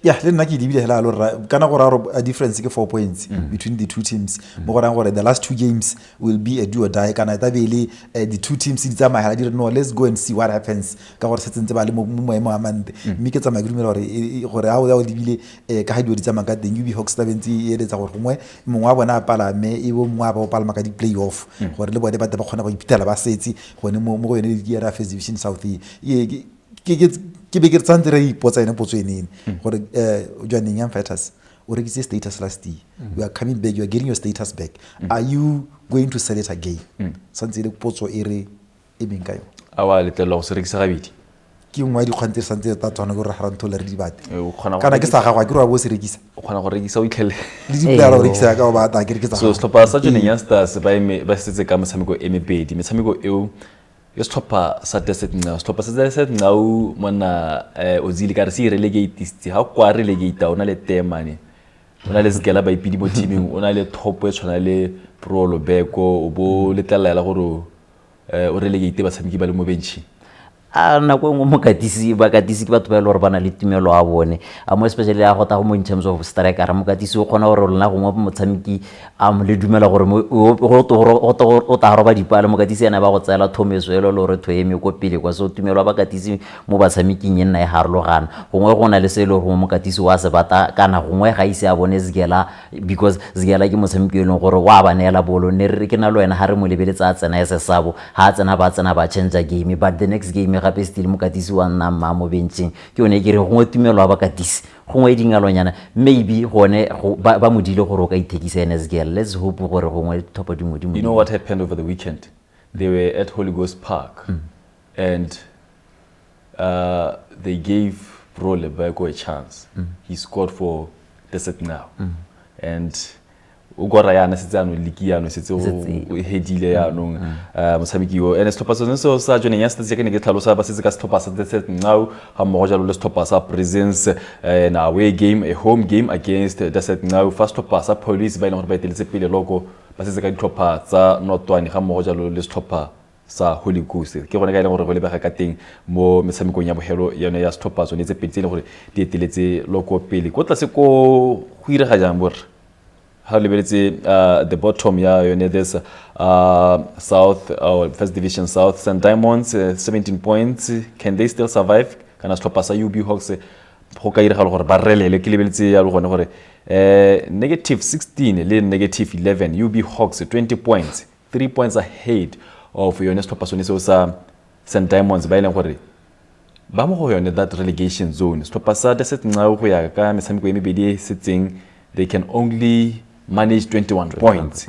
yeah le nna ke di bile hela lo kana gore a difference ke 4 points between the two teams mo gore gore the last 2 games will be a do or die kana ta bele the two teams di tsamaya hela di no let's go and see what happens ka gore setsentse ba le mo maemo a mante mme ke tsamaya ke dumela gore ha o di bile ka ha di tsamaya ka teng UB Hawks tabentsi e letsa gore gongwe mongwe wa bona a palame e bo mongwe ba o palama ka di playoff gore le bone ba kgona go ipitela ba setsi gone mo go yone di era first division south ke be ke tsantse re ipotsa ene potsweneng gore Jwaneng Young Fighters o rekise status last year you are coming back you are getting your status back are you going to sell it again santse le potso e re e beng ka yo awa le tlo se rekisa gabedi ke ngwa di khwantse santse ta tswana gore ga rantho le re di bate kana ke sa gagwa ke re bo se rekisa o khona go rekisa o itlhele le di players o rekisa ka o ba ta ke re ke tsa so stopper sa Jwaneng Youngsters ba setse ka motshameko emebedi metshameko eo yo stopper sa Desert Now stopper sa Desert Now mona ozili ka re se relegate ha kwa relegate ona le temane ona le zigela ba ipidi mo teaming ona le top e tshwana le Pro Lobeko o bo le tlalela gore o relegate batshameki ba le mo benching? nako engwe bakatisi ke batho ba e le gore ba na le tumelo a bone mo especially a go ta go mo in terms of striker mokatisi o kgona gore lona gongwe motshameki le dumela gore o ta roba dipale mokatisi ena ba go tseela thomeso e le gore tho eme ko pele kwa so tumelo wa bakatisi mo batshameking e nna e harologana gongwe go na le se e le gore mokatisi wa se bata kana gongwe ga ise a bone Zigela because Zigela ke motshameki e leng gore wa ba neela bolo ne re ke na le wena ha re mo lebeletse a tsena se sabo ha tsena ba change game but the next game gape still mokatisi wa nna mo benching ke yone ke re gongwe tumelo wa bakatisi gongwe dingalonyana maybe gone ba modile gore o ka ithekisa Zigela let's hope gore gongwe topa dimodimo. You know what happened over the weekend? They were at Holy Ghost Park and they gave Bro Lebeko a chance. He scored for Desert now and o go raya na setse ano liki ano setse o hedile ya no motshameki yo ene stoppa so sa Jwaneng ya setse ke ne ke tlhalosa ba setse ka stoppa sa Desert now ha mo jalo le stoppa sa Presence in a away game, a home game against Desert now. First stoppa sa Police ba ile gore ba eteletse pele loko ba setse ka ditlhopha tsa Notwane ga mo jalo le stoppa sa Holy Ghost ke gone ka ile gore go lebega ka teng mo metshamekong ya bohelo yone ya stoppa so ne tse petse le gore di eteletse loko pele go tla se go ire ga jang bor how lebeletse the bottom ya yone this South or First Division South St Diamonds 17 points. Can they still survive? Kana stoppa sa UB Hawks go ka ire ga gore ba relele ke lebeletse ya gone gore negative 16 le negative 11 UB Hawks 20 points 3 points ahead of yone stoppa so ne so sa St Diamonds ba ile gore ba mo go yone that relegation zone. Stoppa sa Desert nxa go ya ka metshameko e mebedi setseng they can only manage 21 points.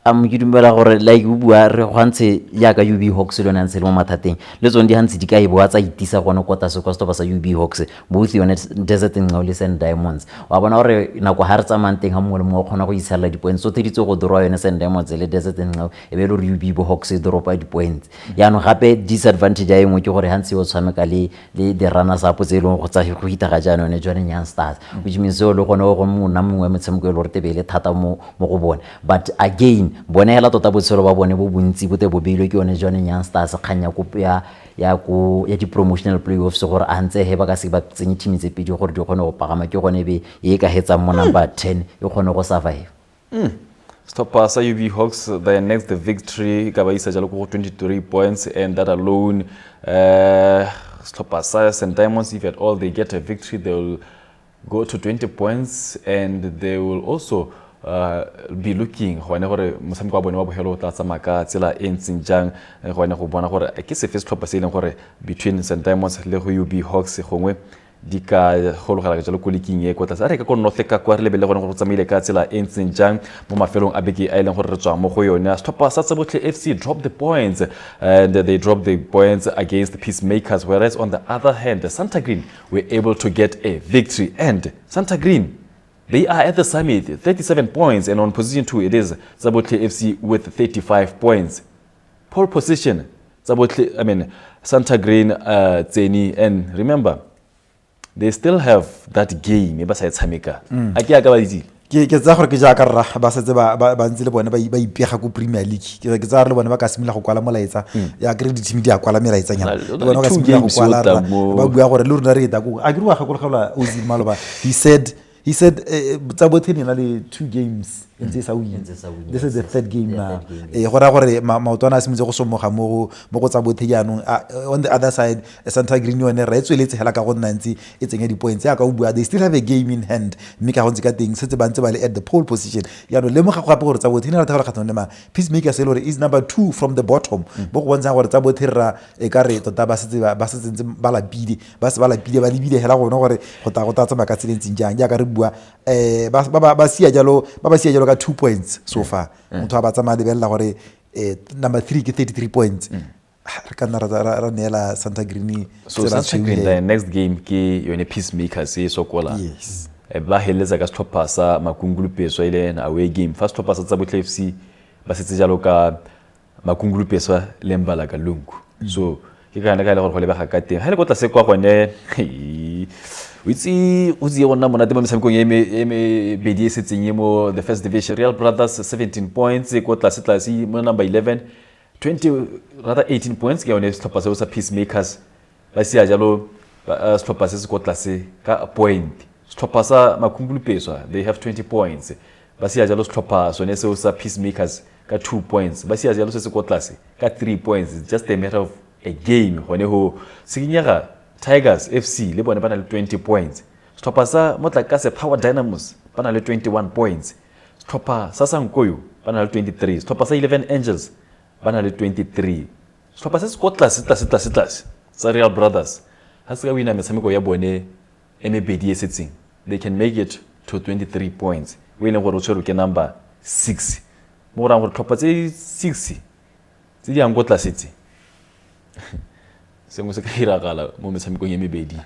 Ke dumela gore like o bua re gwantse ya ka UB Hawks le nantse le mo mathateng le tsone di hantse di ka e boa tsa itisa gone kota se kwa stoppa sa UB Hawks both yone Desert nxa le St Diamonds wa bona gore nako ha re tsamanteng ha mo le mo khona go isala di points so teditse go draw yone St Diamonds le Desert nxa e be le re UB Hawks e dropa di points ya no gape disadvantage ya engwe ke gore hantse o tshameka le the runners up tse le go tsa go hita ga jana yone Jwaneng Stars which means so le gone go mo nna mongwe metshameko le re tebele thata mo go bona but again bone hela tota botshelo ba bone bo bontsi bote bo beilwe ke yone Jwaneng Stars khanya go ya di promotional playoffs gore a ntse he ba ka se ba tsenye team tse pedi gore di gone go pagama ke gone be e ka hetsa mo number 10 e gone go survive. Stoppa sa UB Hawks their next victory ka ba isa jalo go 23 points and that alone stoppa sa St Diamonds if at all they get a victory they will go to 20 points and they will also be looking gone gore mosameko wa bone wa bohelo tla tsama ka tsela e ntseng jang gone go bona gore ke se first stoppa se ileng gore between St Diamonds le go UB Hawks gongwe di ka gologela jalo ko leking e ko tla sa re ka go notle ka kwa re lebele gone go tsamaile ka tsela e ntseng jang mo mafelong a beke a ileng gore re tswa mo go yone. Stoppa sa Tsabotle FC drop the points and they drop the points against the Peacemakers, whereas on the other hand Santa Green were able to get a victory and Santa Green they are at the summit 37 points and on position 2 it is Tsabotle FC with 35 points. Pole position Tsabotle Santa Green Tseni and remember they still have that game e ba sa tshameka a ke ka ba ditse ke tsa gore ke ja ka rra ba setse ba ntse le bone ba ipega go Premier League ke tsa re le bone ba ka simila go kwala molaetsa ya credit team di a kwala melaetsa nyana le bone ba ka simila go kwala ba bua gore le rona re eta go a ke re wa gakologelwa Ozil Maloba he said Tsabotle na le 2 games ntse sa win. This is the third game now gora gore maotwana a simetse go somoga mo go Tsabotle jaanong on the other side Santa Green yone re tsweletse hela ka go nna ntse e tsenya di points ya ka o bua they still have a game in hand mme ka go ntse ka teng setse ba ntse ba le at the pole position jaanong le mo ga go gape gore Tsabotle ne ra thaba kgatlhong le ma Peacemakers le gore is number 2 from the bottom bo go bontsha gore Tsabotle ra e ka re tota ba setse ba lapile ba se ba lapile ba libile hela gone gore go ta tsama ka tseleng tseng ja ka re bua ba sia jalo ka 2 points so far motho ba tsama lebella gore number 3 ke 33 points re ka nna ra neela Santa Green so Santa Green the next game ke yone Peacemakers e sokola yes ba heleza ka stoppa sa Makungulu Peswa ile na away game first stoppa sa Tsabotle FC ba setse jalo ka Makungulu Peswa le Mbala ka Lungu so ke ka nna ka ile gore go lebega ka teng ha le go tla se kwa gone Witsi uzi ona monate mo metshamekong e me bedi e setseng mo the First Division. Real Brothers 17 points ko tlase mo number 11 18 points ke yone setlhopha seo sa Peacemakers ba sia jalo setlhopha se se ko tlase ka point. Setlhopha sa Makhumulupeswa they have 20 points ba sia jalo setlhopha sone seo sa Peacemakers ka 2 points ba sia jalo se se ko tlase ka 3 points. It's just a matter of a game gone ho Sikinyega Tigers FC le bone ba na le 20 points. Setlhopha sa Motlakase Power Dynamos ba na le 21 points. Setlhopha sa Sankoyo ba na le 23. Setlhopha sa 11 Angels ba na le 23. Setlhopha se se ko tlase sa Real Brothers ha se ka wina metshameko ya bone emebedi e setseng they can make it to 23 points. We leng gore o tshwere ke number 6 mo rang gore tlhopha tse 6 tse di yang go tlasetse sengwe se ka iragala mo metshamekong ya mebedi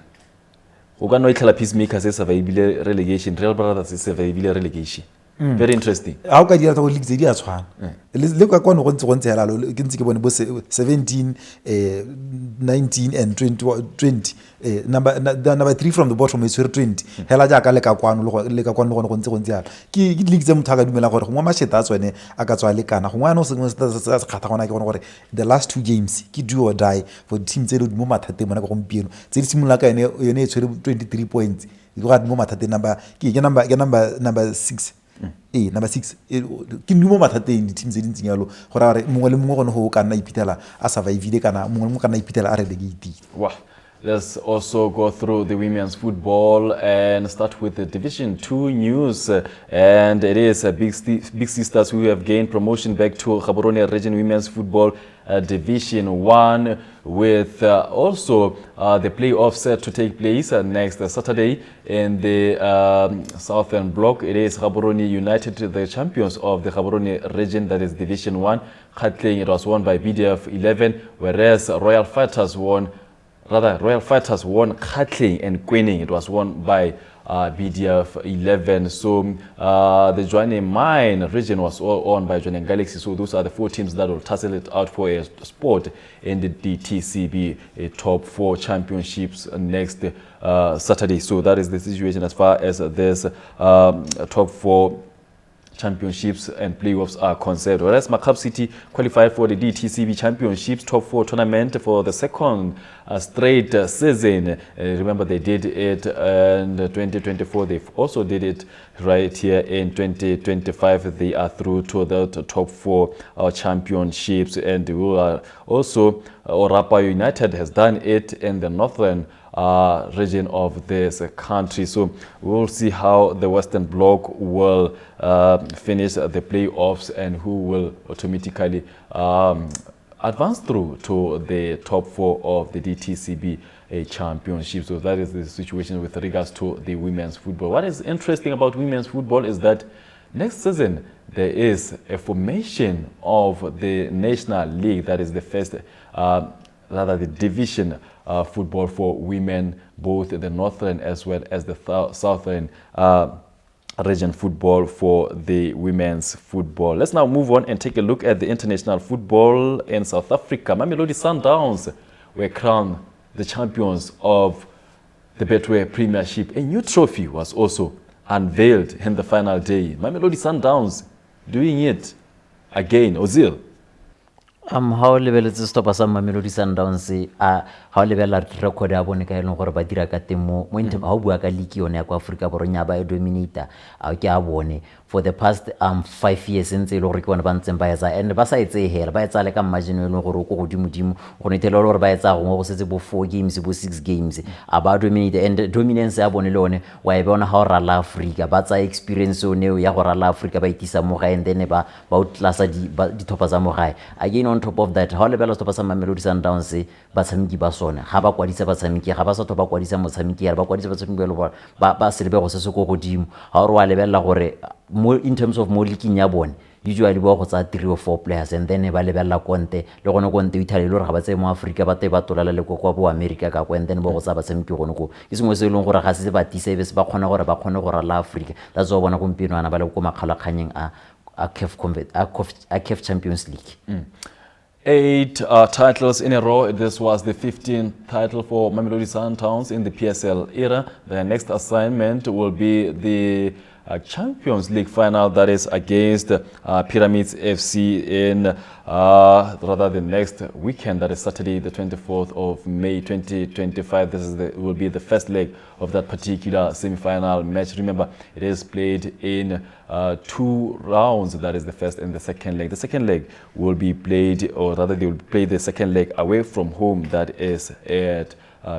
go ka no itlhela Peacemakers se survivile relegation, Real Brothers se survivile relegation. Very interesting. Ha o ka dira tsa go league tse di a tshwana le ka kwana go ntse hela ke ntse ke bone bo 17 19 and 20 number 3 from the bottom is 20 hela ja ka le ka kwano go ntse hela ke league tse motho ka dumela gore go mo masheta a tsone a ka tswa le kana go ngwana o se se kgatha gona ke gore the last 2 games ke do or die for the team tse di mo mathateng mona ka gompieno tse di simolola ka yone e tshwere 23 points di go mo mathateng number 6 number 6 ke mo mathateng di team tse dintseng yalo gore re mongwe le mongwe gone go ka nna ipitela a survive kana mongwe le mongwe ka nna ipitela a relegate. Wow. Let's also go through the women's football and start with the Division 2 news. And it is Big Sisters who have gained promotion back to Gaborone Region Women's Football Division 1 with also the playoffs set to take place next Saturday in the Southern Block. It is Gaborone United, the champions of the Gaborone Region, that is Division 1. It was won by BDF 11, whereas Royal Fighters won Katling and Queening. It was won by BDF 11. So the Jwaneng Mine region was all owned by Jwaneng Galaxy. So those are the 4 teams that will tussle it out for a spot in the DTCB top 4 championships next Saturday. So that is the situation as far as this top 4 championships and playoffs are concerned. Whereas Macab City qualified for the DTCB Championships top 4 tournament for the second straight season. Remember, they did it in 2024. They've also did it right here in 2025. They are through to the top 4 championships. And we are also, Orapa United has done it in the northern region of this country. So we'll see how the Western Bloc will finish the playoffs and who will automatically advance through to the top 4 of the DTCB championship. So that is the situation with regards to the women's football. What is interesting about women's football is that next season there is a formation of the National League, that is the first the division football for women, both the northern as well as the southern region football for the women's football. Let's now move on and take a look at the international football in South Africa. Mamelodi Sundowns were crowned the champions of the Betway Premiership. A new trophy was also unveiled in the final day. Mamelodi Sundowns doing it again. Ozil. How lebeletse stopa sa Mamelodi Sundowns ha o lebella record ya bone ka e leng gore ba dira ka temo mo ntse ha o bua ka league yone ya kwa Africa Borwa ba e dominator a ke a bone for the past 5 years ntse ile gore ke bona ba ntseng ba etsa and ba sa etsehela ba etsa le ka margin e leng gore o go godimo go netela gore ba etsa go setse bo 4 games bo 6 games ba dominator and dominance ya bone le one wa e bona ha o rala Africa ba tsa experience one ya go rala Africa ba itisa mo gae and then ba outlasa di topa za mo gae again on top of that ha o lebella stopa sa Mamelodi Sundowns ba tshamiki ba sona ga ba kwadisa ba tshamiki ga ba sa topa kwadisa motshamiki ya ba kwadisa ba tshamiki ba selebe go se se go godimo ha o wa lebella gore in terms of mo leaking ya bone usually ba go tsa 3 or 4 players and then ba lebella konte le gone konte o ithale le gore ga ba tse mo Africa ba te ba tolala le kwa bo America ka and then ba go tsa ba tshamiki gone go ke sengwe se leng gore ga se ba tise be se ba khona gore ba khone gore la Africa that's why bona gompino ana ba le go makgala khanyeng a CAF Champions League. 8 titles in a row. This was the 15th title for Mamelodi Sundowns in the PSL era. Their next assignment will be the Champions League final that is against Pyramids FC in rather the next weekend, that is Saturday the 24th of May 2025. This is will be the first leg of that particular semi-final match. Remember, it is played in 2 rounds, that is the first and the second leg. The second leg will be played, or rather they will play the second leg away from home, that is at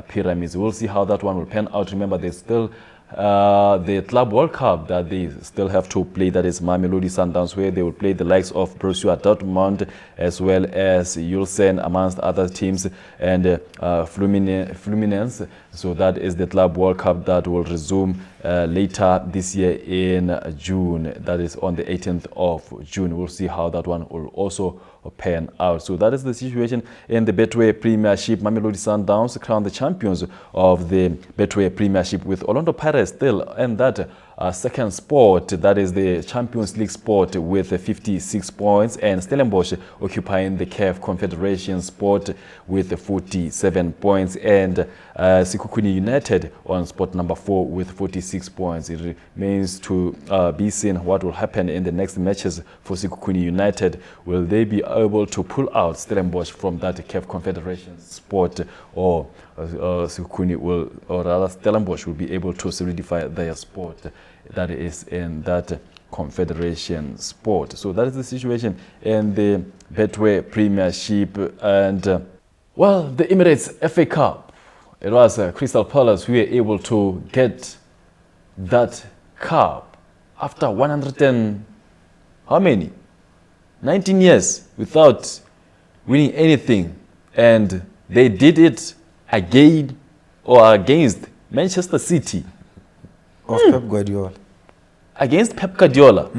Pyramids. We'll see how that one will pan out. Remember, there's still the Club World Cup that they still have to play, that is Mamelodi Sundowns, where they will play the likes of Borussia Dortmund as well as Ulsan, amongst other teams, and Fluminense. So that is the Club World Cup that will resume later this year in June. That is on the 18th of June. We'll see how that one will also pan out. So that is the situation in the Betway Premiership. Mamelodi Sundowns crowned the champions of the Betway Premiership with Orlando Pirates still in that second spot, that is the Champions League spot, with 56 points, and Stellenbosch occupying the CAF Confederation spot with 47 points, and Sekhukhune United on spot number 4 with 46 points. It remains to be seen what will happen in the next matches for Sekhukhune United. Will they be able to pull out Stellenbosch from that CAF Confederation spot, or Sekhukhune will, or rather Stellenbosch will be able to solidify their spot that is in that Confederation sport? So that is the situation in the Betway Premiership. And well, the Emirates FA Cup, it was Crystal Palace who were able to get that cup after 100 and how many? 19 years without winning anything, and they did it again, or against Manchester City. Of Pep Guardiola. Against Pep Guardiola.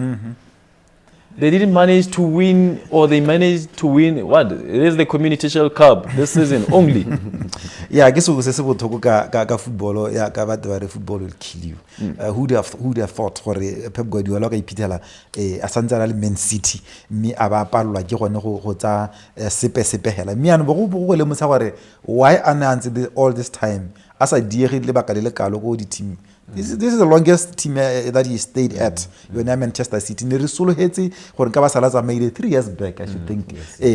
They didn't manage to win, or they managed to win what? It is the Community Shield Cup this season only. Yeah, I guess we say about ka football, yeah, ka batho football will kill you. Who would have thought for Pep Guardiola ka ipitela a santsana le Man City, me aba palwa ke gone go tsa sepe hela. Me an bo le motsa gore why announce all this time as a diere le baka le kalo go di team. This is the longest team that he stayed at. When I Manchester City, ne re solohetse gore ka ba salaza made 3 years back, I should think.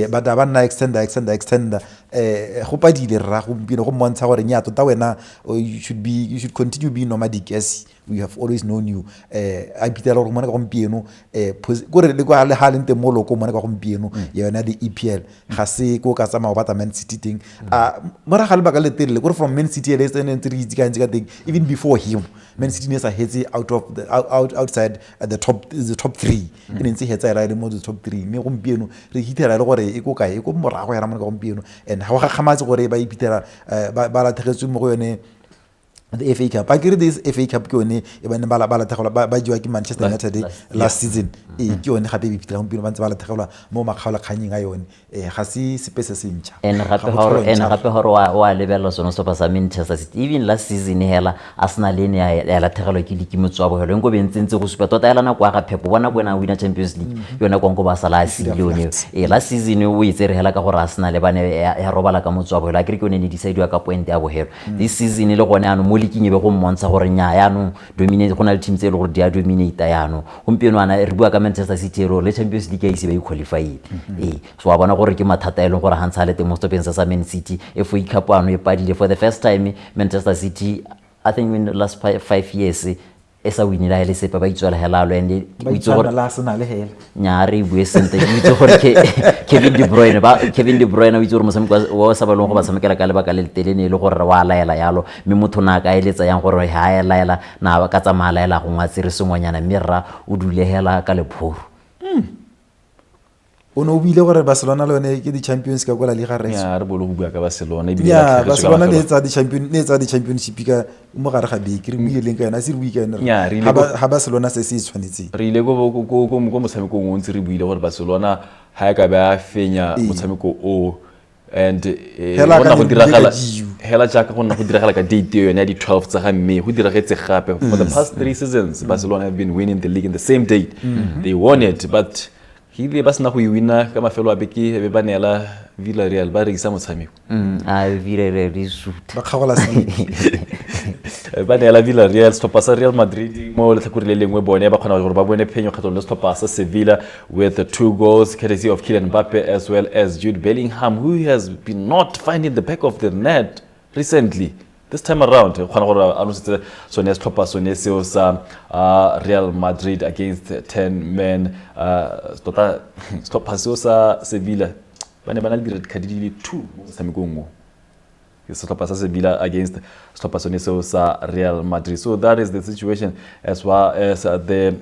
But abana extender go padile ra go bino go montsha gore nya tota wena you should continue being nomadic as we have always known you. I pitela gore mona ka gompieno gore le kwa le halente molo ko mona ka gompieno yona the EPL ga se ko ka tsama go bata Man City thing. Mara ga le baka le tele gore from Man City le tsene ntse re itse ka thing even before him. Man City is a headsy outside the top 3. In ntse hetsa ira le mo the top 3. Me gompieno re hitela le gore e ko kae ko morago ya ramana ka gompieno, and ha ga gamatse gore ba ipitela ba la thegetswe mo go yone the FA Cup. I get this FA Cup ke yone e bana ba thegela ba jiwa ke Manchester United last season. Ke yone gape e pitela gompieno ba ntse ba la thegela mo makgaola kganyeng a yone. Ga se space se ntšha. En gape hore wa lebella sona stopa sa Manchester City even last season hela Arsenal ene ya la thegelo ke dikimotso wa bohelo ngo bentsentse go supa tota ela na kwa ga Pep bona bona wina Champions League yona kwa ngo ba sala sile last season o itse re hela ka gore Arsenal ba ne ya robala ka motso wa bohelo a ke re ne decide wa ka point ya bohelo. This season le gone ano mo liking e be go mmontsha gore nya yano dominate go na le teams e le gore dia dominate yano gompieno ana re bua ka Manchester City ro le Champions League ise ba qualified. So wa bona gore ke mathata e leng gore hantsha le temo stopeng sa Man City FA Cup ano e padile for the first time. Manchester City I think in the last 5 years esa winila ile sepa ba itswela helalo ende itso gore la Arsenal hela nyaari bue sente itso gore Kevin De Bruyne itso gore mosameko wa sa ba leng go ba samekela ka lebaka le telene ile gore wa laela yalo mme motho na ka eletsa yang gore ha ya laela na ba ka tsamaya laela go ngwatse re sengwanyana mirra o dule hela ka lephoro. Ono bile gore Barcelona le yone ke di champions ka gola liga race. Ya re bolo go bua ka Barcelona ebile ya Barcelona le tsa di championship ka mo gare ga beke re buile ka yona se re weekend ha Barcelona se se tshwanetse re ile go motshameko o ntse re buile gore Barcelona ha ka ba fenya motshameko o and hela go jaaka go nna go diragala ka date yone ya di 12 tsa ga mme go diragetse gape for the past 3 seasons Barcelona have been winning the league in the same date. They won it, but hile ba sna go wina ka mafelo a beke be ba nela Villarreal ba re isa motshameko a Villarreal di suta ba kgagola se ba ne la Villarreal stoppa sa Real Madrid mo le tlhakore le lengwe bone ba khona gore ba bone phenyo kgetlo le stoppa sa Sevilla with 2 goals courtesy of Kylian Mbappe as well as Jude Bellingham, who has been not finding the back of the net recently. This time around khona gore a nosetse sone stoppa sone seo sa Real Madrid against 10 men stoppa seo sa Sevilla ba ne ba na le red card di 2 mo samekong mo. Stoppa sa Sevilla against stoppa sone seo sa Real Madrid. So that is the situation as far as the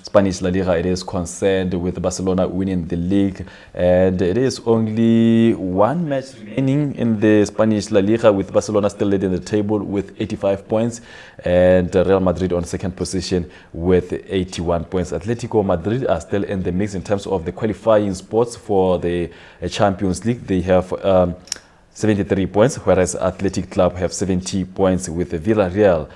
Spanish La Liga it is concerned, with Barcelona winning the league, and it is only 1 match remaining in the Spanish La Liga, with Barcelona still leading the table with 85 points and Real Madrid on second position with 81 points. Atletico Madrid are still in the mix in terms of the qualifying spots for the Champions League. They have 73 points, whereas Athletic Club have 70 points, with Villarreal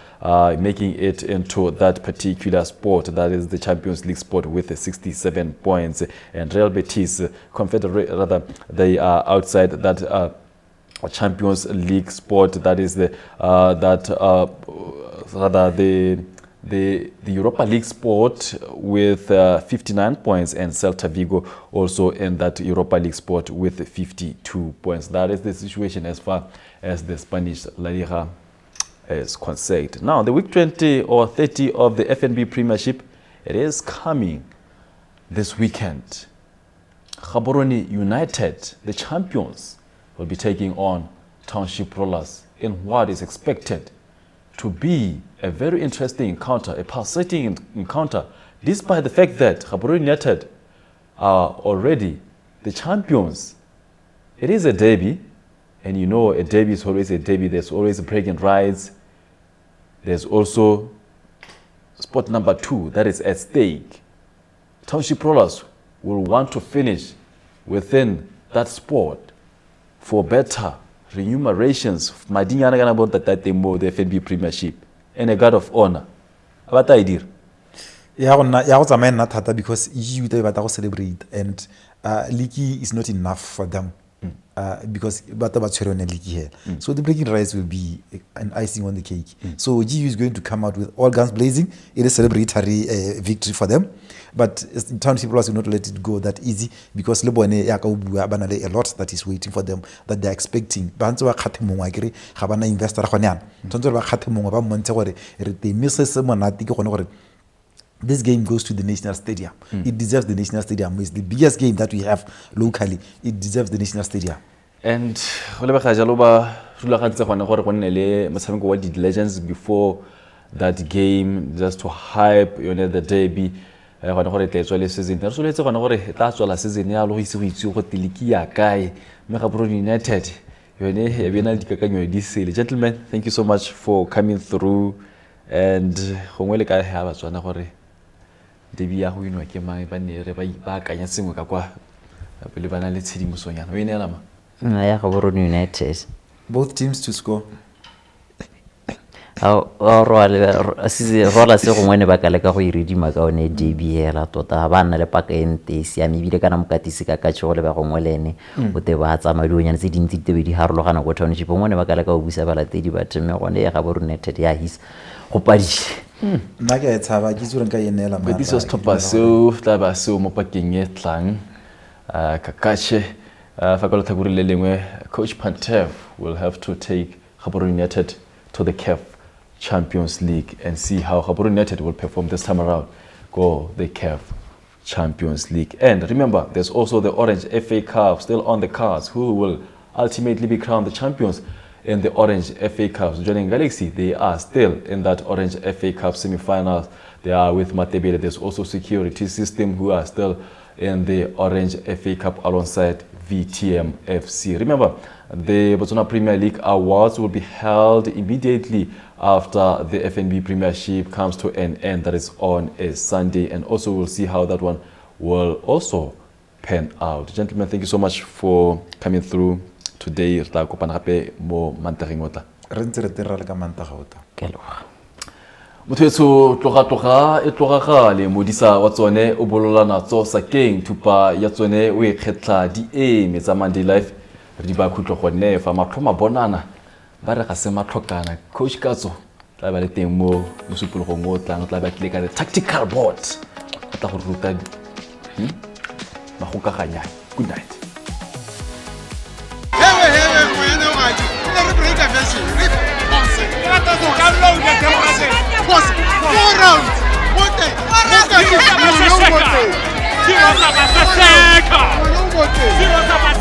making it into that particular sport, that is the Champions League sport, with 67 points. And Real Betis, they are outside that Champions League sport, that is the the Europa League sport, with 59 points, and Celta Vigo also in that Europa League sport with 52 points. That is the situation as far as the Spanish La Liga is concerned. Now, the week 20 or 30 of the FNB Premiership, it is coming this weekend. Gaborone United, the champions, will be taking on Township Rollers in what is expected to be a very interesting encounter, a pulsating encounter, despite the fact that Gaborone United are already the champions. It is a derby, and you know a derby is always a derby. There's always breaking rights. There's also spot number 2 that is at stake. Township Rollers will want to finish within that sport for better remunerations. Madinyana kana about that more the FNB Premiership and a guard of honor. What idea? ya go tsamaya nna thata because you they batla go celebrate, and league is not enough for them. Because batla ba tshwere yone league here. So the breaking rights will be an icing on the cake. So GU is going to come out with all guns blazing. It is a celebratory victory for them. But Township Rollers will not let it go that easy, because lebone ya ka bua bana le a lot that is waiting for them, that they are expecting. Ba ntse ba kgathe mongwe akere ga bana investor gone yana. Ntse ba kgathe mongwe ba mmontshe gore re te misses monate ke gone gore this game goes to the National Stadium. It deserves the National Stadium. It's the biggest game that we have locally. It deserves the National Stadium. And go le ba ga jalo ba rulagantse gone gore go nne le motshameko wa the Legends before that game, just to hype the derby. Gona gore tletswa le season re soletse gona gore tla tswala season ya lo itse go itse go tiliki ya kae me Gaborone United yone e bena dikakanyo di sele. Gentlemen, thank you so much for coming through, and gongwe le ka ha ba tswana gore debi ya go inwa ke mang ba ne re ba kanya sengwe ka kwa pele bana le tshedimosonyana o ene lama ya Gaborone United, Both teams to score. rola se gongwe ne ba ka leka go iredima ka one derby hela tota ba nna le paka ente siame ebile kana mokatisi ka katšego le ba gongwe le ene o te ba tsamadionyana tse dintsi tebe di harologana go Township ngwe ne ba ka leka go busa balatedi ba teme gone ya Gaborone United ya his go padile Nna ke a e tshaba ke tsore nka e neela but this was top so tla ba so mo pakeng e tlang kakache fa ka lo tlhakore le lengwe Coach Pantev will have to take Gaborone United to the CAF Champions League and see how Gaborone United will perform this time around. Go the CAF Champions League. And remember, there's also the Orange FA Cup still on the cards. Who will ultimately be crowned the champions in the Orange FA Cup? Jwaneng Galaxy, they are still in that Orange FA Cup semi-finals. They are with Matebele. There's also Security System who are still in the Orange FA Cup alongside VTM FC. Remember, the Botswana Premier League Awards will be held immediately after the FNB Premiership comes to an end. That is on a Sunday, and also we'll see how that one will also pan out. Gentlemen, thank you so much for coming through today. Re ntse re tera le ka mantaga ota. ke loga motho etso tloga e tlogagale modisa wa tsone o bololana tso sakeng thupa ya tsone o e kgetla di eme tsa Monday Life re di ba khutlo gone fa matlhoma bonana ba re ga se matlhokana. Coach Katso, tla ba le teng mo mosupologong o tlang o tla ba tlile ka the tactical board a tla go ruta magokaganyang. Good night. Siwa sa